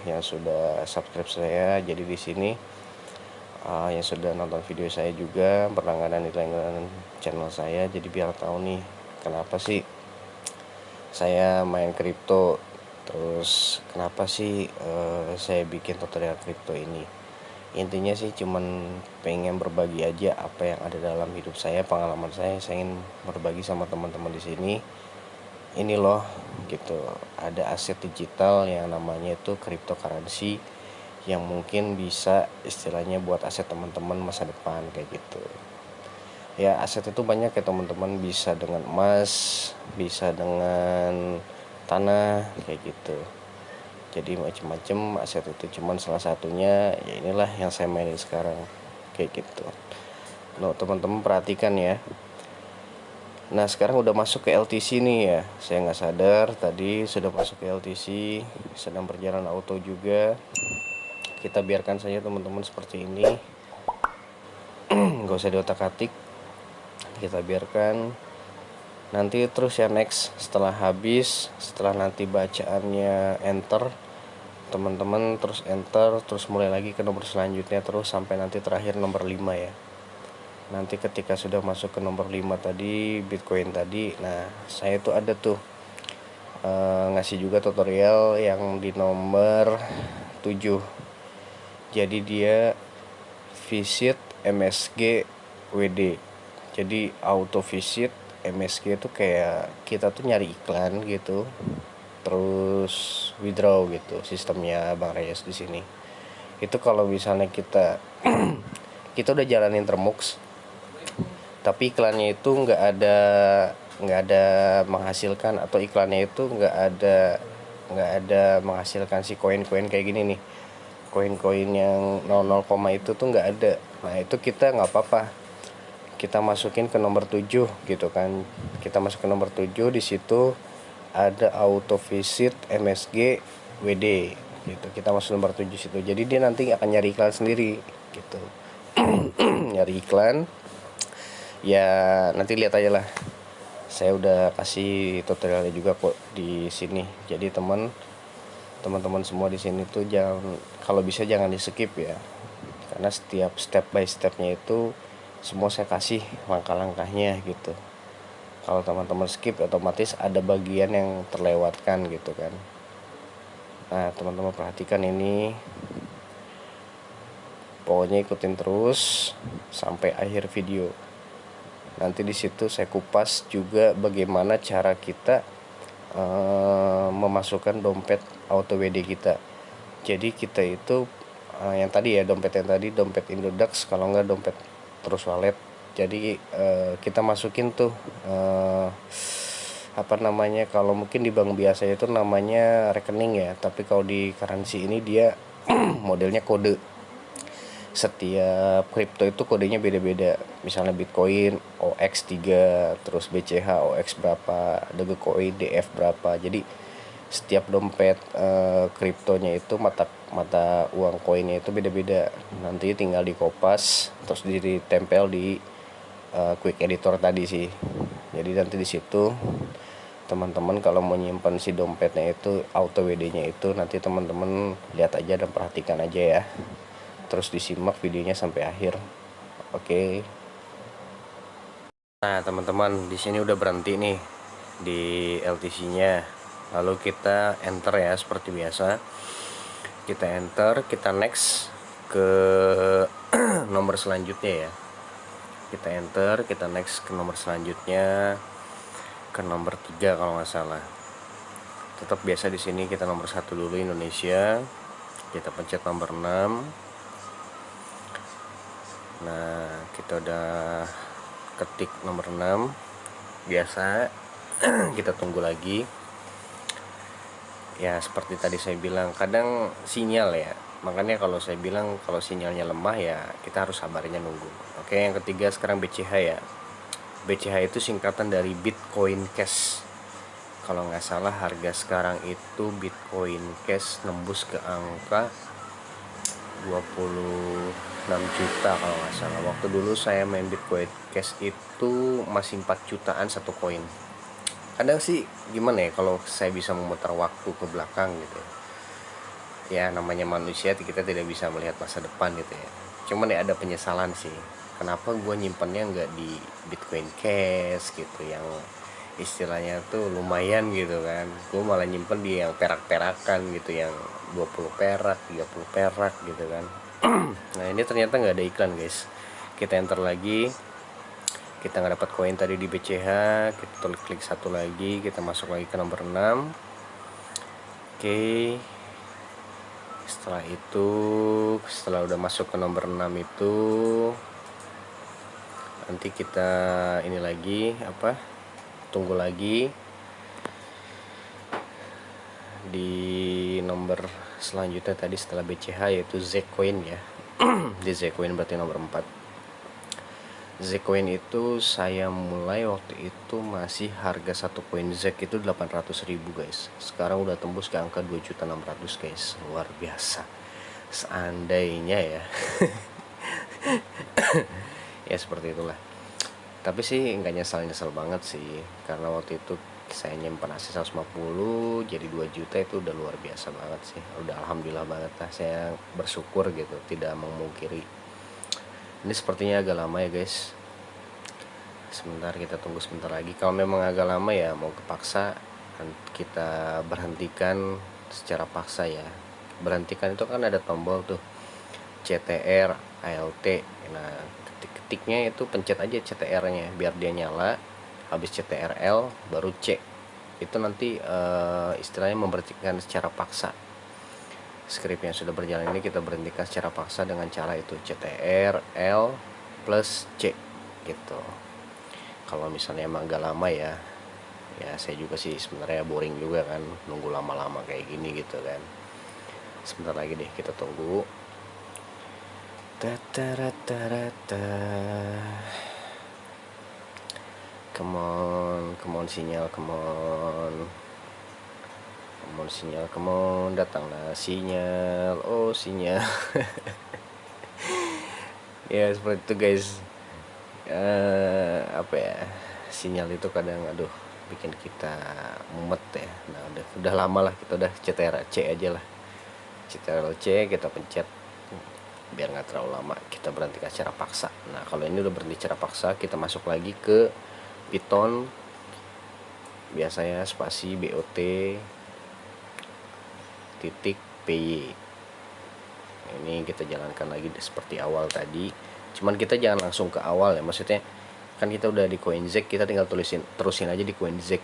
A: yang sudah subscribe saya. Jadi di sini yang sudah nonton video saya juga berlangganan di langganan channel saya, jadi biar tahu nih kenapa sih saya main kripto, terus kenapa sih saya bikin tutorial kripto ini. Intinya sih cuman pengen berbagi aja apa yang ada dalam hidup saya, pengalaman saya ingin berbagi sama teman-teman di sini. Ini loh gitu, ada aset digital yang namanya itu cryptocurrency yang mungkin bisa istilahnya buat aset teman-teman masa depan kayak gitu. Ya aset itu banyak ya teman-teman, bisa dengan emas, bisa dengan tanah kayak gitu. Jadi macam-macam aset itu, cuman salah satunya ya inilah yang saya mainin sekarang kayak gitu. Nah teman-teman perhatikan ya. Nah sekarang udah masuk ke LTC nih ya, saya nggak sadar tadi sudah masuk ke LTC, sedang berjalan auto juga. Kita biarkan saja teman-teman seperti ini, nggak usah diotak-atik, kita biarkan. Nanti terus ya next, setelah habis, setelah nanti bacaannya enter, teman-teman terus enter, terus mulai lagi ke nomor selanjutnya terus sampai nanti terakhir nomor 5 ya. Nanti ketika sudah masuk ke nomor 5 tadi, Bitcoin tadi, nah saya tuh ada tuh ngasih juga tutorial yang di nomor 7. Jadi dia visit MSG WD. Jadi auto visit MSG itu kayak kita tuh nyari iklan gitu, terus withdraw gitu sistemnya Bang Reyes di sini. Itu kalau misalnya kita kita udah jalanin Termux, tapi iklannya itu nggak ada menghasilkan, atau iklannya itu nggak ada menghasilkan si koin-koin kayak gini nih, koin-koin yang 00, itu tuh nggak ada. Nah itu kita nggak apa-apa, kita masukin ke nomor 7 gitu kan. Kita masuk ke nomor 7, di situ ada auto visit MSG WD gitu. Kita masuk nomor 7 situ. Jadi dia nanti akan nyari iklan sendiri gitu. Nyari iklan. Ya nanti lihat aja lah. Saya udah kasih tutorialnya juga kok di sini. Jadi teman-teman semua di sini tuh jangan, kalau bisa jangan di skip ya. Karena setiap step by stepnya itu semua saya kasih langkah-langkahnya gitu. Kalau teman-teman skip otomatis ada bagian yang terlewatkan gitu kan. Nah teman-teman perhatikan ini, pokoknya ikutin terus sampai akhir video. Nanti di situ saya kupas juga bagaimana cara kita memasukkan dompet auto WD kita. Jadi kita itu yang tadi ya, dompet yang tadi, dompet Indodax, kalau enggak dompet Trust Wallet. Jadi kita masukin tuh apa namanya, kalau mungkin di bank biasa itu namanya rekening ya, tapi kalau di currency ini dia modelnya kode. Setiap kripto itu kodenya beda-beda. Misalnya Bitcoin OX3, terus BCH OX berapa, Dogecoin DF berapa. Jadi setiap dompet kriptonya itu mata uang koinnya itu beda-beda. Nanti tinggal dikopas terus ditempel di quick editor tadi sih. Jadi nanti di situ teman-teman kalau mau nyimpan si dompetnya itu auto WD-nya itu, nanti teman-teman lihat aja dan perhatikan aja ya. Terus disimak videonya sampai akhir. Oke. Nah, teman-teman, di sini udah berhenti nih di LTC-nya. Lalu kita enter ya seperti biasa. Kita enter, kita next ke nomor selanjutnya ya. Kita enter, kita next ke nomor selanjutnya, ke nomor 3 kalau nggak salah. Tetap biasa di sini kita nomor 1 dulu Indonesia. Kita pencet nomor 6. Nah kita udah ketik nomor 6 biasa. Kita tunggu lagi ya, seperti tadi saya bilang kadang sinyal ya, makanya kalau saya bilang kalau sinyalnya lemah ya kita harus sabarnya nunggu. Oke, yang ketiga sekarang BCH ya. BCH itu singkatan dari Bitcoin Cash. kalau nggak salah harga sekarang itu Bitcoin Cash nembus ke angka 26 juta kalau nggak salah. Waktu dulu saya main Bitcoin Cash itu masih 4 jutaan satu koin. Kadang sih gimana ya, kalau saya bisa memutar waktu ke belakang gitu ya, namanya manusia kita tidak bisa melihat masa depan gitu ya. Cuman ya ada penyesalan sih, kenapa gue nyimpennya nggak di Bitcoin Cash gitu yang istilahnya tuh lumayan gitu kan. Gue malah nyimpen di yang perak-perakan gitu, yang 20 perak, 30 perak gitu kan. Nah ini ternyata nggak ada iklan guys. Kita enter lagi, kita nggak dapat koin tadi di BCH, kita klik satu lagi, kita masuk lagi ke nomor 6. Oke, setelah itu, setelah udah masuk ke nomor 6 itu, nanti kita ini lagi tunggu lagi di nomor selanjutnya tadi setelah BCH, yaitu Zcoin ya. Di Zcoin berarti nomor 4. Zcoin itu saya mulai waktu itu masih harga satu koin Z itu 800.000 guys. Sekarang udah tembus ke angka 2.600.000 guys. Luar biasa. Seandainya ya. Ya seperti itulah. Tapi sih nggak nyesal banget sih, karena waktu itu saya nyimpan aset 150 jadi 2 juta, itu udah luar biasa banget sih. Udah alhamdulillah banget lah, saya bersyukur gitu, tidak memungkiri. Ini sepertinya agak lama ya guys. Sebentar, kita tunggu sebentar lagi. Kalau memang agak lama ya mau kepaksa kita berhentikan secara paksa ya. Berhentikan itu kan ada tombol tuh CTR, ALT. Nah ketiknya itu pencet aja CTR nya biar dia nyala, habis CTRL baru C. Itu nanti istilahnya memberhentikan secara paksa. Script yang sudah berjalan ini kita berhentikan secara paksa dengan cara itu CTR L plus C gitu. Kalau misalnya emang agak lama ya saya juga sih sebenarnya boring juga kan nunggu lama-lama kayak gini gitu kan. Sebentar lagi deh kita tunggu. Come on sinyal, come on sinyal, come on, datanglah sinyal, oh sinyal. Ya seperti itu guys. Apa ya, sinyal itu kadang aduh bikin kita mumet ya. Nah udah lama lah kita udah CTRL C aja lah, CTRL C kita pencet biar nggak terlalu lama, kita berhentikan secara paksa. Nah kalau ini udah berhenti secara paksa, kita masuk lagi ke Python, biasanya spasi BOT titik PY. Ini kita jalankan lagi seperti awal tadi, cuman kita jangan langsung ke awal ya, maksudnya kan kita udah di CoinZek, kita tinggal terusin aja di CoinZek.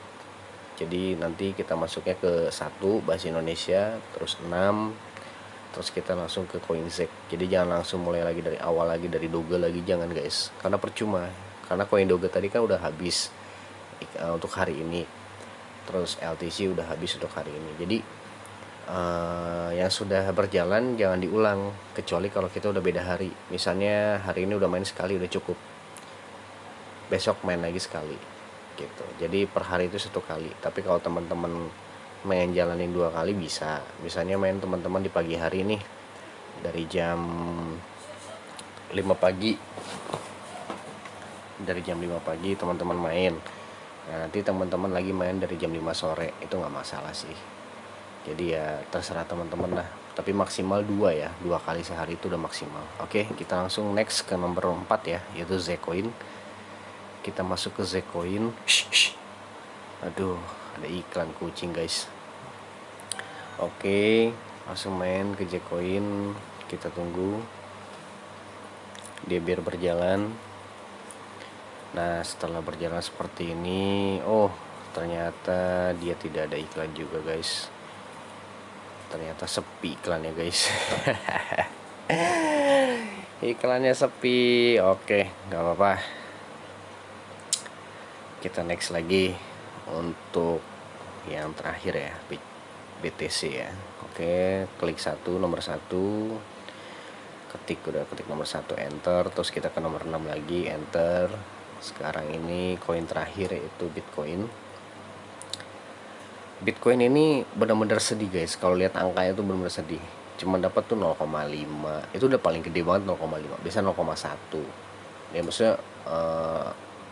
A: Jadi nanti kita masuknya ke 1 bahasa Indonesia, terus 6, terus kita langsung ke CoinZek. Jadi jangan langsung mulai lagi dari awal lagi, dari Doge lagi, jangan guys, karena percuma. Karena koin Doge tadi kan udah habis untuk hari ini, terus LTC udah habis untuk hari ini. Jadi yang sudah berjalan jangan diulang, kecuali kalau kita udah beda hari. Misalnya hari ini udah main sekali udah cukup, besok main lagi sekali gitu. Jadi per hari itu 1 kali. Tapi kalau teman-teman main jalanin 2 kali bisa. Misalnya main teman-teman di pagi hari nih, dari jam 5 pagi, teman-teman main. Nah, nanti teman-teman lagi main dari jam 5 sore, itu nggak masalah sih. Jadi ya terserah teman-teman lah, tapi maksimal 2 ya, 2 kali sehari itu udah maksimal. Oke, kita langsung next ke nomor 4 ya, yaitu Zcoin. Kita masuk ke Zcoin. Aduh, ada iklan kucing guys. Oke, langsung main ke Zcoin. Kita tunggu dia biar berjalan. Nah setelah berjalan seperti ini, oh ternyata dia tidak ada iklan juga guys. Ternyata sepi iklannya guys. Iklannya sepi. Oke, nggak apa-apa, kita next lagi untuk yang terakhir ya, BTC ya. Oke, klik nomor 1, ketik nomor 1, enter, terus kita ke nomor 6 lagi, enter. Sekarang ini koin terakhir yaitu Bitcoin. Bitcoin ini benar-benar sedih guys, kalau lihat angkanya itu benar-benar sedih. Cuma dapat tuh 0,5, itu udah paling gede banget 0,5, biasa 0,1. Ya maksudnya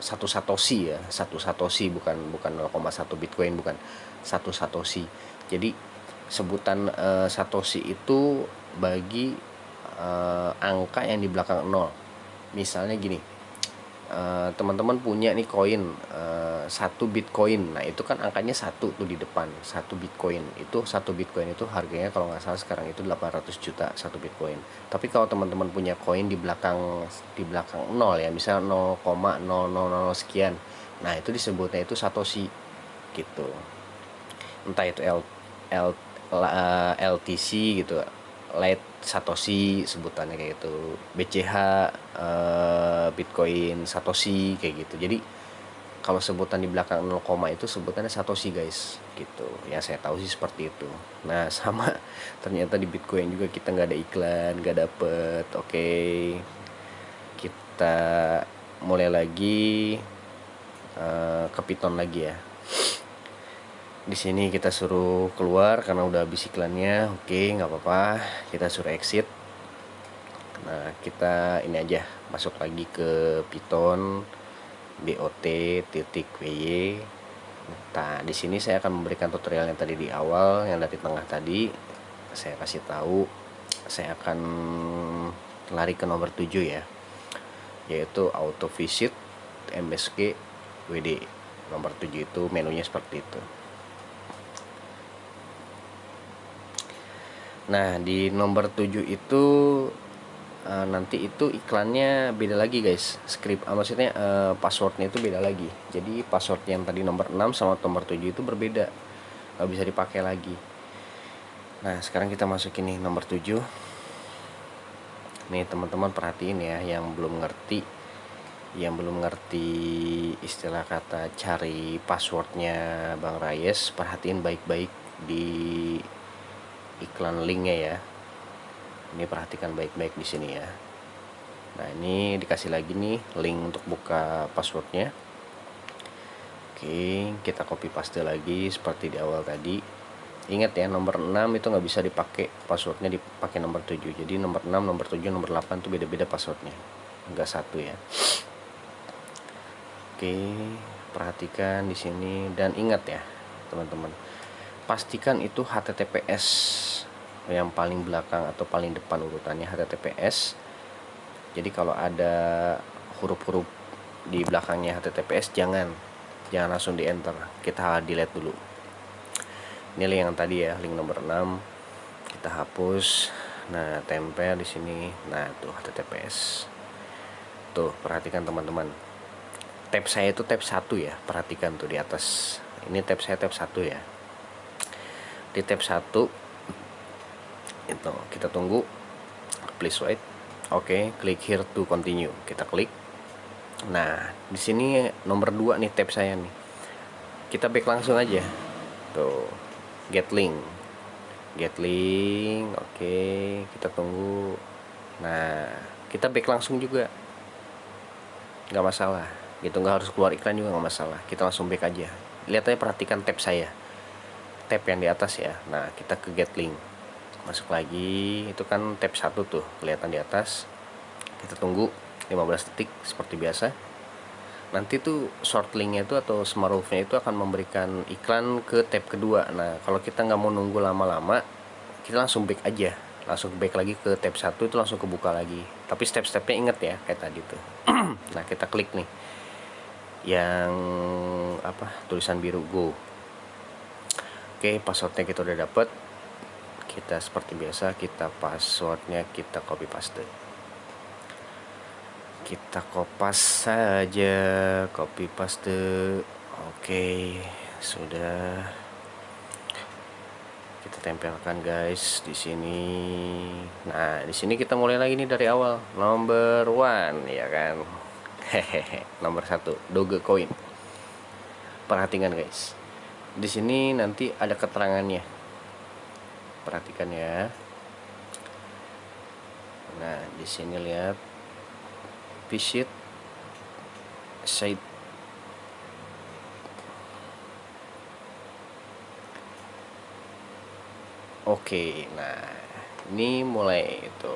A: satu satoshi ya, satu satoshi, bukan bukan 0,1 Bitcoin, bukan satu satoshi. Jadi sebutan satoshi itu bagi angka yang di belakang 0. Misalnya gini, teman-teman punya nih koin satu Bitcoin, nah itu kan angkanya satu tuh di depan, satu Bitcoin itu, satu Bitcoin itu harganya kalau nggak salah sekarang itu 800 juta satu Bitcoin. Tapi kalau teman-teman punya koin di belakang 0 ya, misal 0,000 sekian, nah itu disebutnya itu satoshi gitu. Entah itu LTC gitu, Late Satoshi sebutannya kayak gitu, BCH, Bitcoin Satoshi kayak gitu. Jadi kalau sebutan di belakang 0, itu sebutannya Satoshi guys gitu ya, saya tahu sih seperti itu. Nah sama, ternyata di Bitcoin juga kita nggak ada iklan, nggak dapet. Oke, kita mulai lagi ke Python lagi ya. Di sini kita suruh keluar karena udah habis iklannya. Oke, nggak apa-apa, kita suruh exit. Nah kita ini aja, masuk lagi ke Python bot.py. Nah di sini saya akan memberikan tutorial yang tadi di awal, yang dari tengah tadi saya kasih tahu. Saya akan lari ke nomor 7 ya, yaitu auto visit msg wd. Nomor 7 itu menunya seperti itu. Nah di nomor 7 itu nanti itu iklannya beda lagi guys, maksudnya passwordnya itu beda lagi. Jadi password yang tadi nomor 6 sama nomor 7 itu berbeda, nggak bisa dipakai lagi. Nah sekarang kita masukin nih nomor 7. Nih teman-teman perhatiin ya, yang belum ngerti istilah kata cari passwordnya Bang Rayes, perhatiin baik-baik di iklan linknya ya. Ini perhatikan baik-baik di sini ya. Nah ini dikasih lagi nih link untuk buka passwordnya. Oke, kita copy paste lagi seperti di awal tadi. Ingat ya, nomor 6 itu nggak bisa dipakai passwordnya, dipakai nomor 7. Jadi nomor 6, nomor 7, nomor 8 itu beda-beda passwordnya, nggak satu ya. Oke, perhatikan di sini dan ingat ya teman-teman, pastikan itu HTTPS yang paling belakang atau paling depan urutannya HTTPS. Jadi kalau ada huruf-huruf di belakangnya HTTPS jangan langsung di enter, kita delete dulu. Ini link yang tadi ya, link nomor 6 kita hapus. Nah tempel di sini, nah tuh HTTPS tuh, perhatikan teman-teman, tab saya itu tab 1 ya, perhatikan tuh di atas ini tab saya tab 1 ya. Di tab 1 itu kita tunggu, please wait. Oke, klik here to continue, kita klik. Nah di sini nomor 2 nih tab saya nih, kita back langsung aja tuh, get link. Oke, kita tunggu. Nah kita back langsung juga, nggak masalah gitu, nggak harus keluar iklan juga nggak masalah, kita langsung back aja. Lihat aja, perhatikan tab saya, tab yang di atas ya. Nah kita ke get link, masuk lagi, itu kan tab 1 tuh kelihatan di atas. Kita tunggu 15 detik seperti biasa. Nanti tuh short linknya itu atau smartphone itu akan memberikan iklan ke tab kedua. Nah kalau kita nggak mau nunggu lama-lama, kita langsung back aja, langsung back lagi ke tab 1 itu, langsung kebuka lagi. Tapi step-stepnya inget ya kayak tadi tuh. Nah kita klik nih yang apa, tulisan biru go. Oke, passwordnya kita udah dapet. Kita seperti biasa, kita passwordnya kita copy paste. Kita kopas saja, copy paste. Oke, sudah. Kita tempelkan guys di sini. Nah di sini kita mulai lagi nih dari awal, number 1 ya kan. Hehehe, nomor 1 Dogecoin. Perhatikan guys, di sini nanti ada keterangannya, perhatikan ya. Nah di sini lihat, visit site Oke, nah ini mulai itu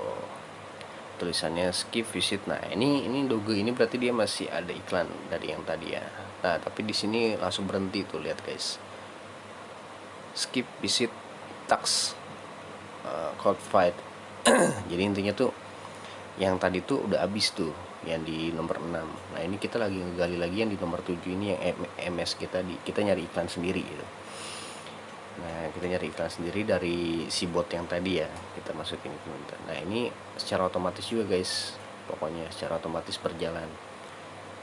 A: tulisannya skip visit. Nah, ini logo ini berarti dia masih ada iklan dari yang tadi ya. Nah, tapi di sini langsung berhenti tuh, lihat guys. Skip visit tax code fight. Jadi intinya tuh yang tadi tuh udah habis tuh yang di nomor 6. Nah, ini kita lagi ngegali lagi yang di nomor 7 ini, yang MS kita nyari iklan sendiri gitu. Nah, kita nyari iklan sendiri dari si bot yang tadi ya, kita masukin implementan. Nah, ini secara otomatis juga guys, pokoknya secara otomatis berjalan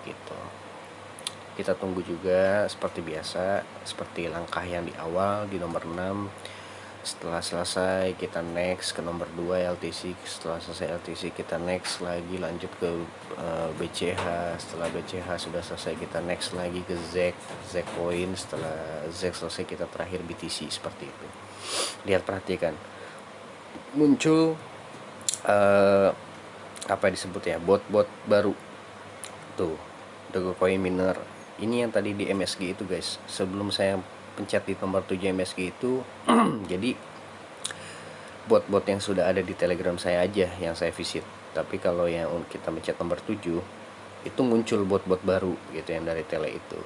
A: gitu. Kita tunggu juga seperti biasa, seperti langkah yang di awal di nomor 6. Setelah selesai kita next ke nomor 2 LTC. Setelah selesai LTC kita next lagi lanjut ke BCH. Setelah BCH sudah selesai kita next lagi ke Z coin. Setelah Z selesai kita terakhir BTC, seperti itu. Lihat, perhatikan, muncul apa disebut ya, bot-bot baru tuh, Dogecoin miner. Ini yang tadi di MSG itu guys, sebelum saya pencet di nomor 7 MSG itu jadi bot-bot yang sudah ada di Telegram saya aja yang saya visit. Tapi kalau yang kita pencet nomor 7 itu muncul bot-bot baru gitu yang dari tele itu.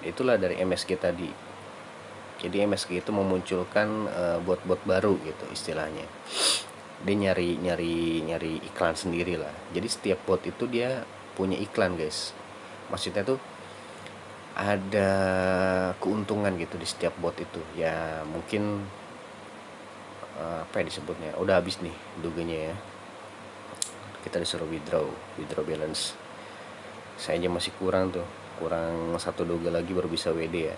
A: Itulah dari MSG tadi. Jadi MSG itu memunculkan bot-bot baru gitu istilahnya. Dia nyari iklan sendiri lah. Jadi setiap bot itu dia punya iklan guys. Maksudnya tuh ada keuntungan gitu di setiap bot itu ya. Mungkin apa ya disebutnya, udah habis nih dogenya ya, kita disuruh withdraw balance. Saya aja masih kurang satu doge lagi baru bisa WD ya.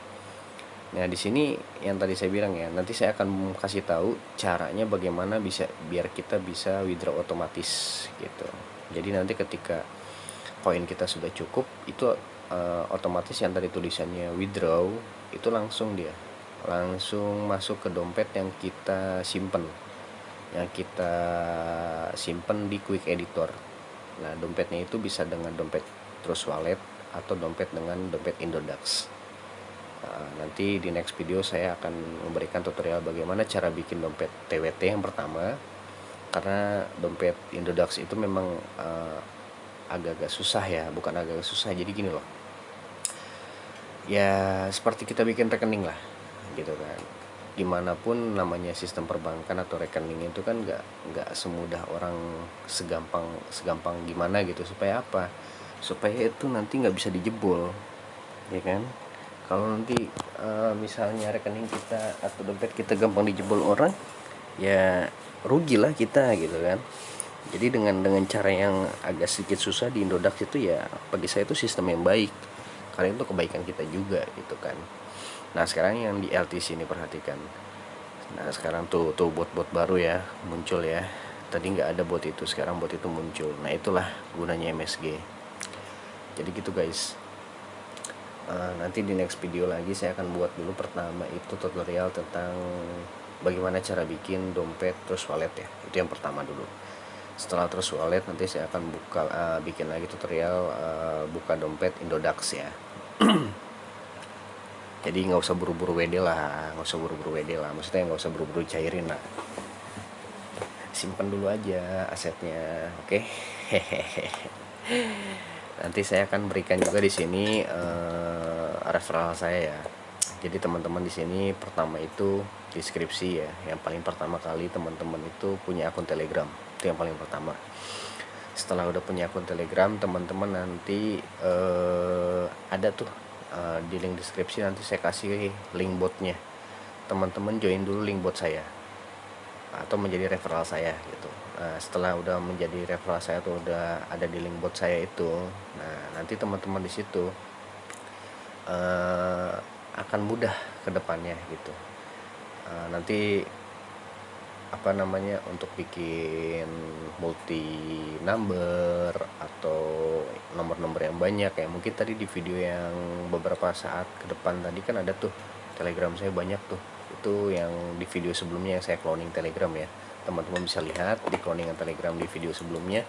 A: Nah, di sini yang tadi saya bilang ya, nanti saya akan kasih tahu caranya bagaimana biar kita bisa withdraw otomatis gitu. Jadi nanti ketika koin kita sudah cukup itu otomatis yang tadi tulisannya withdraw itu langsung masuk ke dompet yang kita simpen di quick editor. Nah, dompetnya itu bisa dengan dompet Trust Wallet atau dompet dengan dompet Indodax. Nanti di next video saya akan memberikan tutorial bagaimana cara bikin dompet TWT yang pertama, karena dompet Indodax itu memang agak-agak susah ya, bukan agak susah, jadi gini loh ya, seperti kita bikin rekening lah gitu kan. Gimana pun namanya sistem perbankan atau rekening itu kan nggak semudah orang segampang gimana gitu. Supaya apa? Supaya itu nanti nggak bisa dijebol ya kan. Kalau nanti misalnya rekening kita atau dompet kita gampang dijebol orang, ya rugilah kita gitu kan. Jadi dengan cara yang agak sedikit susah di Indodax itu, ya bagi saya itu sistem yang baik, karena itu kebaikan kita juga gitu kan. Nah, sekarang yang di LTC ini perhatikan. Nah, sekarang tuh bot-bot baru ya muncul ya. Tadi nggak ada bot itu, sekarang bot itu muncul. Nah, itulah gunanya MSG. Jadi gitu guys. Nanti di next video lagi saya akan buat dulu pertama itu tutorial tentang bagaimana cara bikin dompet Trust Wallet ya. Itu yang pertama dulu. Setelah Trust Wallet nanti saya akan bikin lagi tutorial buka dompet Indodax ya. Jadi nggak usah buru-buru WD lah, maksudnya nggak usah buru-buru cairin lah, simpan dulu aja asetnya, oke? Hehehe. Nanti saya akan berikan juga di sini referral saya ya. Jadi teman-teman di sini pertama itu deskripsi ya, yang paling pertama kali teman-teman itu punya akun Telegram, itu yang paling pertama. Setelah udah punya akun Telegram, teman-teman nanti ada tuh di link deskripsi, nanti saya kasih link botnya. Teman-teman join dulu link bot saya atau menjadi referral saya gitu. Nah, setelah udah menjadi referral saya tuh udah ada di link bot saya itu, nah nanti teman-teman di situ akan mudah ke depannya gitu. Nanti apa namanya, untuk bikin multi number atau nomor-nomor yang banyak ya. Mungkin tadi di video yang beberapa saat ke depan tadi kan ada tuh Telegram saya banyak tuh, itu yang di video sebelumnya yang saya cloning Telegram ya. Teman-teman bisa lihat di cloningan Telegram di video sebelumnya,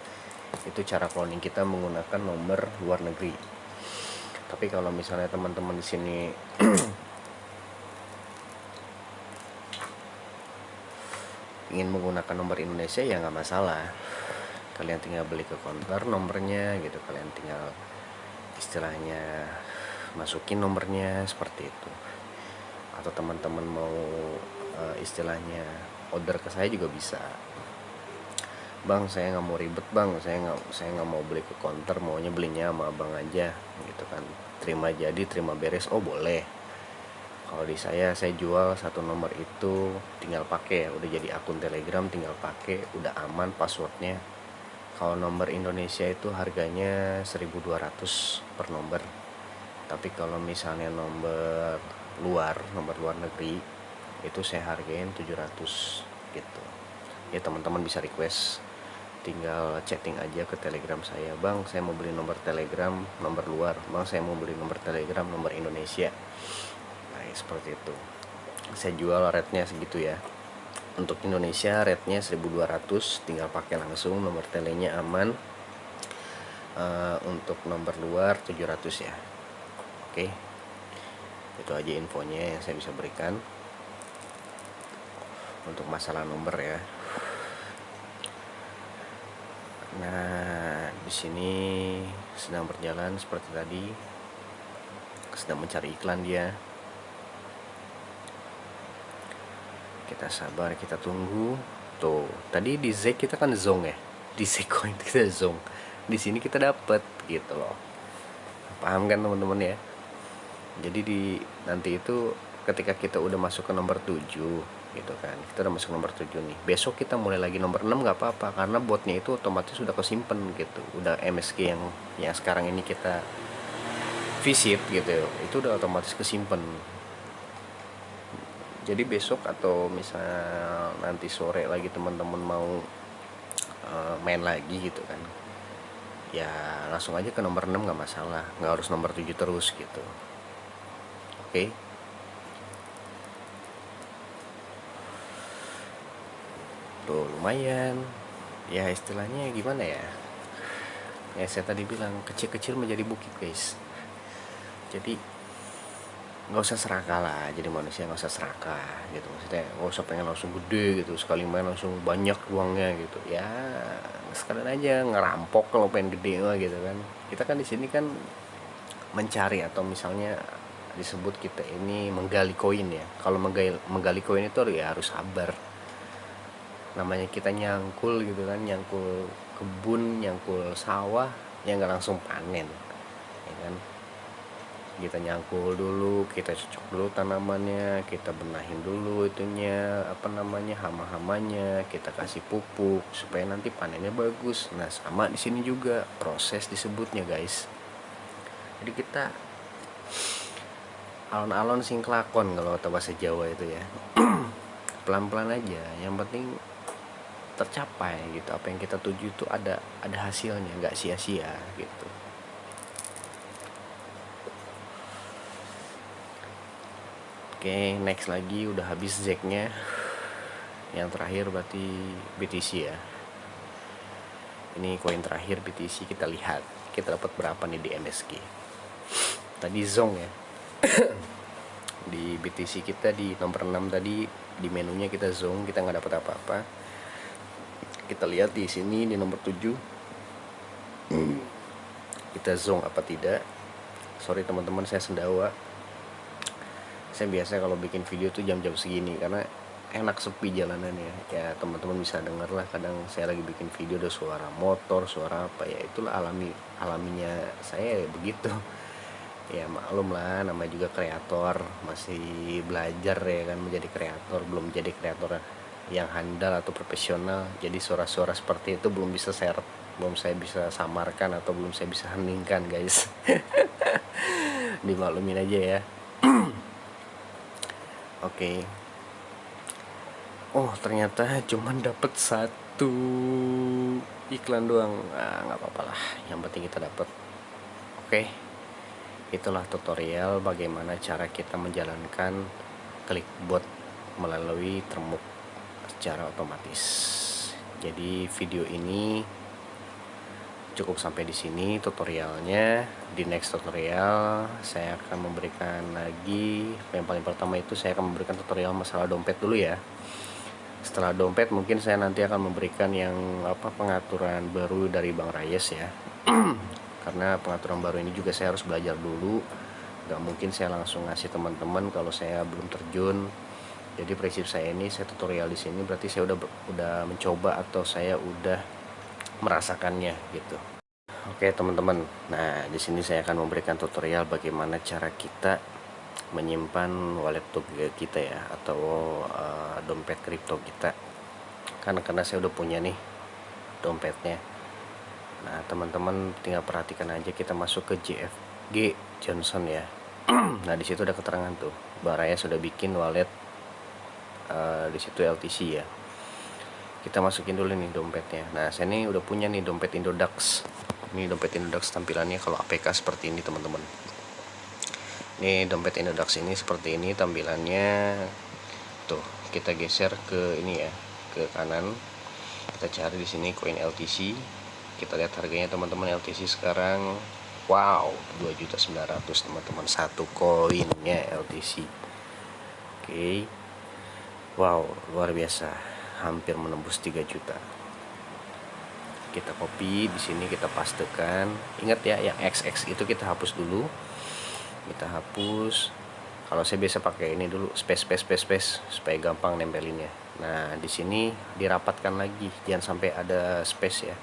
A: itu cara cloning kita menggunakan nomor luar negeri. Tapi kalau misalnya teman-teman di sini ingin menggunakan nomor Indonesia ya nggak masalah, kalian tinggal beli ke counter nomornya gitu, kalian tinggal istilahnya masukin nomornya seperti itu. Atau teman-teman mau istilahnya order ke saya juga bisa. Bang, saya nggak mau ribet bang, saya nggak mau beli ke counter, maunya belinya sama abang aja gitu kan, terima jadi terima beres. Oh boleh. Kalau di saya jual satu nomor itu tinggal pakai, udah jadi akun Telegram, tinggal pakai, udah aman passwordnya. Kalau nomor Indonesia itu harganya 1.200 per nomor, tapi kalau misalnya nomor luar negeri itu saya hargain 700 gitu. Ya teman-teman bisa request, tinggal chatting aja ke Telegram saya, bang saya mau beli nomor Telegram nomor luar, bang saya mau beli nomor Telegram nomor Indonesia. Nah seperti itu, saya jual rate-nya segitu ya. Untuk Indonesia rate-nya 1.200, tinggal pakai langsung, nomor telenya aman. Untuk nomor luar 700 ya. Oke, itu aja infonya yang saya bisa berikan untuk masalah nomor ya. Nah, di sini sedang berjalan seperti tadi, sedang mencari iklan dia. Kita sabar, kita tunggu. Tuh, tadi di Z kita kan zong ya, di Zcoin kita zong. Di sini kita dapat gitu loh. Paham kan teman-teman ya? Jadi di nanti itu ketika kita udah masuk ke nomor 7 gitu kan, kita udah masuk nomor 7 nih, besok kita mulai lagi nomor 6 nggak apa-apa, karena botnya itu otomatis sudah kesimpan gitu, udah MSG yang sekarang ini kita visit gitu, itu udah otomatis kesimpan. Jadi besok atau misalnya nanti sore lagi teman-teman mau main lagi gitu kan, ya langsung aja ke nomor 6 nggak masalah, nggak harus nomor 7 terus gitu. Oke. Tuh lumayan ya, istilahnya gimana ya, saya tadi bilang kecil-kecil menjadi bukit guys. Jadi nggak usah serakah lah, jadi manusia nggak usah serakah gitu, maksudnya nggak usah pengen langsung gede gitu, sekali main langsung banyak uangnya gitu ya, sekalian aja ngerampok kalau pengen gede mah gitu kan. Kita kan di sini kan mencari, atau misalnya disebut kita ini menggali koin ya. Kalau menggali koin itu ya harus sabar, namanya kita nyangkul gitu kan, nyangkul kebun, nyangkul sawah, ya nggak langsung panen ya kan. Kita nyangkul dulu, kita cocok dulu tanamannya, kita benahin dulu itunya apa namanya, hama-hamanya, kita kasih pupuk supaya nanti panennya bagus. Nah sama di sini juga proses disebutnya guys. Jadi kita alon-alon sing kelakon kalau kata bahasa Jawa itu ya. Pelan-pelan aja, yang penting tercapai gitu, apa yang kita tuju itu ada hasilnya, nggak sia-sia gitu. Oke, next lagi udah habis Z-nya, yang terakhir berarti BTC ya. Ini koin terakhir BTC, kita lihat kita dapat berapa nih di MSG. Tadi zong ya. Di BTC kita di nomor 6 tadi, di menunya kita zong, kita nggak dapat apa-apa. Kita lihat di sini di nomor 7 kita zong apa tidak. Sorry teman-teman, saya sendawa. Saya biasa kalau bikin video tuh jam-jam segini karena enak sepi jalanannya ya, teman-teman bisa denger lah. Kadang saya lagi bikin video ada suara motor, suara apa ya, itulah alaminya saya ya, begitu ya. Maklum lah, namanya juga kreator, masih belajar ya kan menjadi kreator, belum jadi kreator yang handal atau profesional. Jadi suara-suara seperti itu belum bisa saya bisa samarkan atau belum saya bisa heningkan guys. Dimaklumin aja ya. Oke. Oh ternyata cuman dapat satu iklan doang. Nggak apa-apa lah, yang penting kita dapat. Oke, itulah tutorial bagaimana cara kita menjalankan clickbot melalui Termuk secara otomatis. Jadi video ini cukup sampai di sini tutorialnya. Di next tutorial saya akan memberikan lagi, yang paling pertama itu saya akan memberikan tutorial masalah dompet dulu ya. Setelah dompet mungkin saya nanti akan memberikan yang pengaturan baru dari Bang Rayes ya. Karena pengaturan baru ini juga saya harus belajar dulu, nggak mungkin saya langsung ngasih teman-teman kalau saya belum terjun. Jadi prinsip saya ini, saya tutorial di sini berarti saya udah mencoba atau saya udah merasakannya gitu. Oke teman-teman, nah di sini saya akan memberikan tutorial bagaimana cara kita menyimpan wallet kita ya, atau dompet kripto kita. Karena saya udah punya nih dompetnya. Nah teman-teman tinggal perhatikan aja, kita masuk ke JFG Johnson ya. Nah di situ ada keterangan tuh, Baraya sudah bikin wallet di situ LTC ya. Kita masukin dulu nih dompetnya. Nah saya ini udah punya nih dompet Indodax. Ini dompet Indodax tampilannya kalau APK seperti ini teman-teman. Ini dompet Indodax ini seperti ini tampilannya. Tuh kita geser ke ini ya, ke kanan. Kita cari di sini koin LTC. Kita lihat harganya teman-teman. LTC sekarang wow 2.900.000 teman-teman, satu koinnya LTC. Oke. Wow, luar biasa, hampir menembus 3 juta. Kita copy di sini, kita pastekan. Ingat ya, yang XX itu kita hapus dulu. Kita hapus. Kalau saya biasa pakai ini dulu, space supaya gampang nempelinnya. Nah, di sini dirapatkan lagi, jangan sampai ada space ya.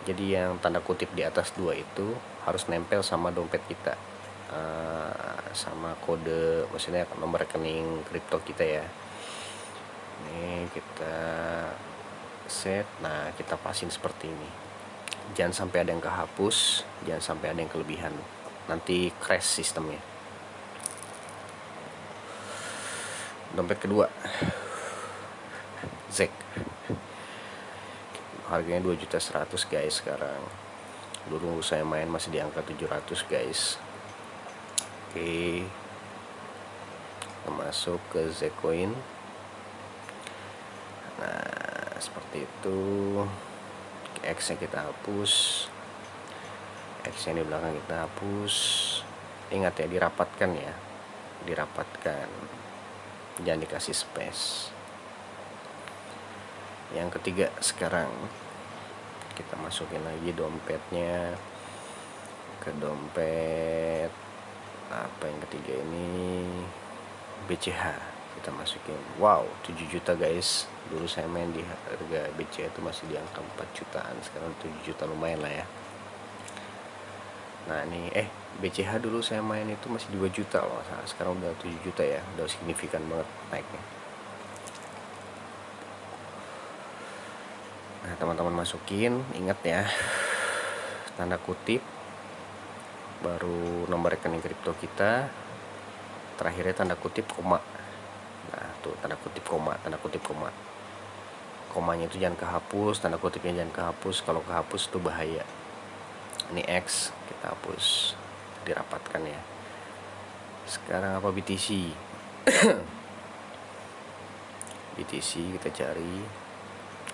A: Jadi yang tanda kutip di atas 2 itu harus nempel sama dompet kita. Sama kode, maksudnya nomor rekening kripto kita ya. Ini kita set. Nah kita pasin seperti ini, jangan sampai ada yang kehapus, jangan sampai ada yang kelebihan, nanti crash sistemnya. Dompet kedua ZEK, harganya 2.100.000 guys sekarang. Dulu saya main masih di angka 700 guys. Oke, kita masuk ke Zcoin. Nah seperti itu. X nya kita hapus, X nya di belakang kita hapus. Ingat ya, dirapatkan ya, dirapatkan, jangan dikasih space. Yang ketiga sekarang kita masukin lagi dompetnya ke dompet apa yang ketiga ini, BCH. Kita masukin, wow 7 juta guys. Dulu saya main di harga BCH itu masih di angka 4 jutaan, sekarang 7 juta, lumayan lah ya. Nah ini BCH dulu saya main itu masih 2 juta loh, sekarang udah 7 juta ya, udah signifikan banget naiknya. Nah teman-teman masukin, ingat ya, tanda kutip, baru nomor rekening kripto kita, terakhirnya tanda kutip koma. Nah tuh tanda kutip koma, komanya itu jangan kehapus, tanda kutipnya jangan kehapus. Kalau kehapus itu bahaya. Ini X kita hapus, dirapatkan ya. Sekarang apa, BTC. BTC kita cari,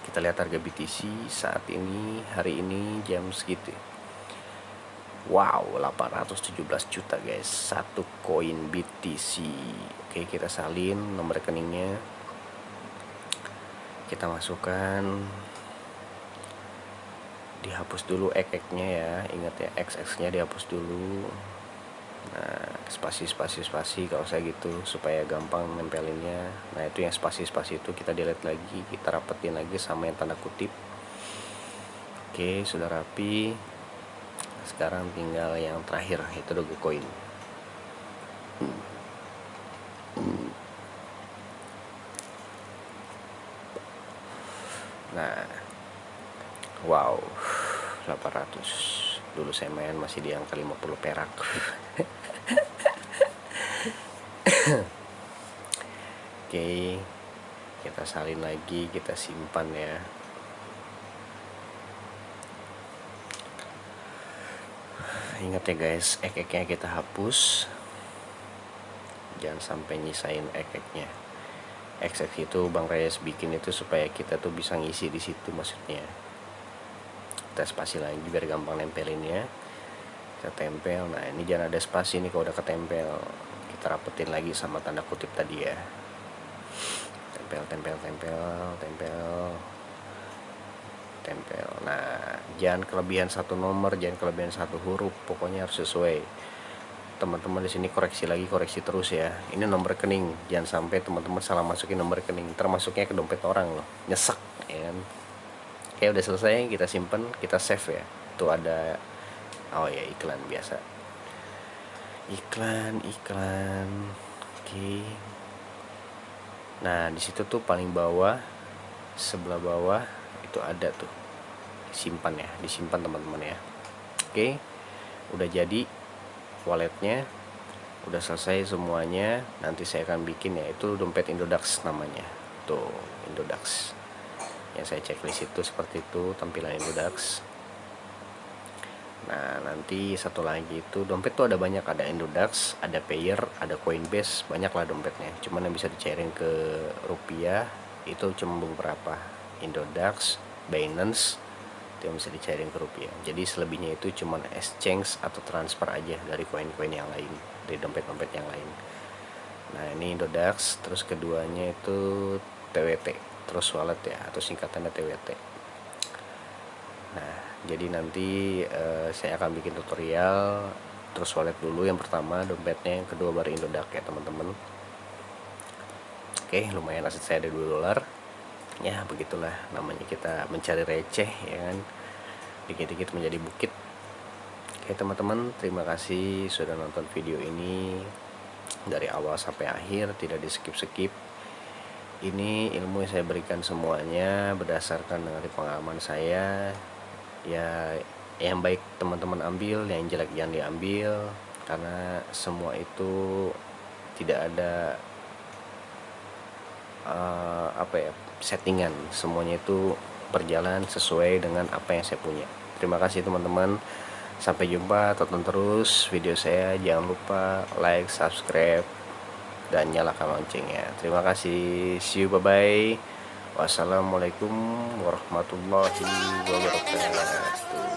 A: kita lihat harga BTC saat ini, hari ini jam segitu. Wow 817 juta guys, satu koin BTC. Oke, kita salin nomor rekeningnya, kita masukkan, dihapus dulu X-nya ya, ingat ya, X-nya dihapus dulu. Nah spasi kalau saya gitu supaya gampang nempelinnya. Nah itu yang spasi itu kita delete lagi, kita rapetin lagi sama yang tanda kutip. Oke, sudah rapi. Sekarang tinggal yang terakhir, itu Dogecoin. Nah wow 800. Dulu saya main masih di angka 50 perak. Oke, kita salin lagi, kita simpan ya. Ingat ya guys, ek-eknya kita hapus, jangan sampai nyisain ek-eknya. X itu Bang Reyes bikin itu supaya kita tuh bisa ngisi di situ, maksudnya. Kita spasi lagi biar gampang nempelinnya. Kita tempel. Nah ini jangan ada spasi nih kalau udah ketempel. Kita rapetin lagi sama tanda kutip tadi ya. Kita tempel. Nah, jangan kelebihan satu nomor, jangan kelebihan satu huruf, pokoknya harus sesuai. Teman-teman di sini koreksi lagi, koreksi terus ya. Ini nomor rekening, jangan sampai teman-teman salah masukin nomor rekening, termasuknya ke dompet orang loh, nyesek ya kan. Oke, udah selesai, kita simpen, kita save ya. Tuh ada, oh ya, iklan biasa, iklan. Oke. Nah, di situ tuh paling bawah, sebelah bawah itu ada tuh simpan ya, disimpan teman-teman ya. Oke, udah jadi walletnya, udah selesai semuanya. Nanti saya akan bikin ya, itu dompet Indodax namanya tuh, Indodax yang saya checklist itu seperti itu tampilan Indodax. Nah, nanti satu lagi itu dompet tuh ada banyak, ada Indodax, ada Payer, ada Coinbase, banyak lah dompetnya. Cuman yang bisa dicairin ke rupiah itu cuma beberapa, Indodax, Binance, itu yang bisa dicairin ke rupiah. Jadi selebihnya itu cuman exchange atau transfer aja dari koin-koin yang lain, dari dompet-dompet yang lain. Nah, ini Indodax, terus keduanya itu TWT, terus wallet ya, atau singkatannya TWT. Nah, jadi nanti saya akan bikin tutorial terus wallet dulu yang pertama, dompetnya yang kedua baru Indodax ya teman-teman. Oke, lumayan aset saya ada $2. Ya, begitulah namanya kita mencari receh ya kan. Dikit-dikit menjadi bukit. Oke teman-teman, terima kasih sudah nonton video ini dari awal sampai akhir, tidak di skip-skip. Ini ilmu yang saya berikan semuanya berdasarkan dari pengalaman saya. Ya, yang baik teman-teman ambil, yang jelek jangan diambil, karena semua itu tidak ada settingan, semuanya itu berjalan sesuai dengan apa yang saya punya. Terima kasih teman-teman, sampai jumpa, tonton terus video saya, jangan lupa like, subscribe, dan nyalakan loncengnya. Terima kasih, see you, bye bye. Wassalamualaikum warahmatullahi wabarakatuh.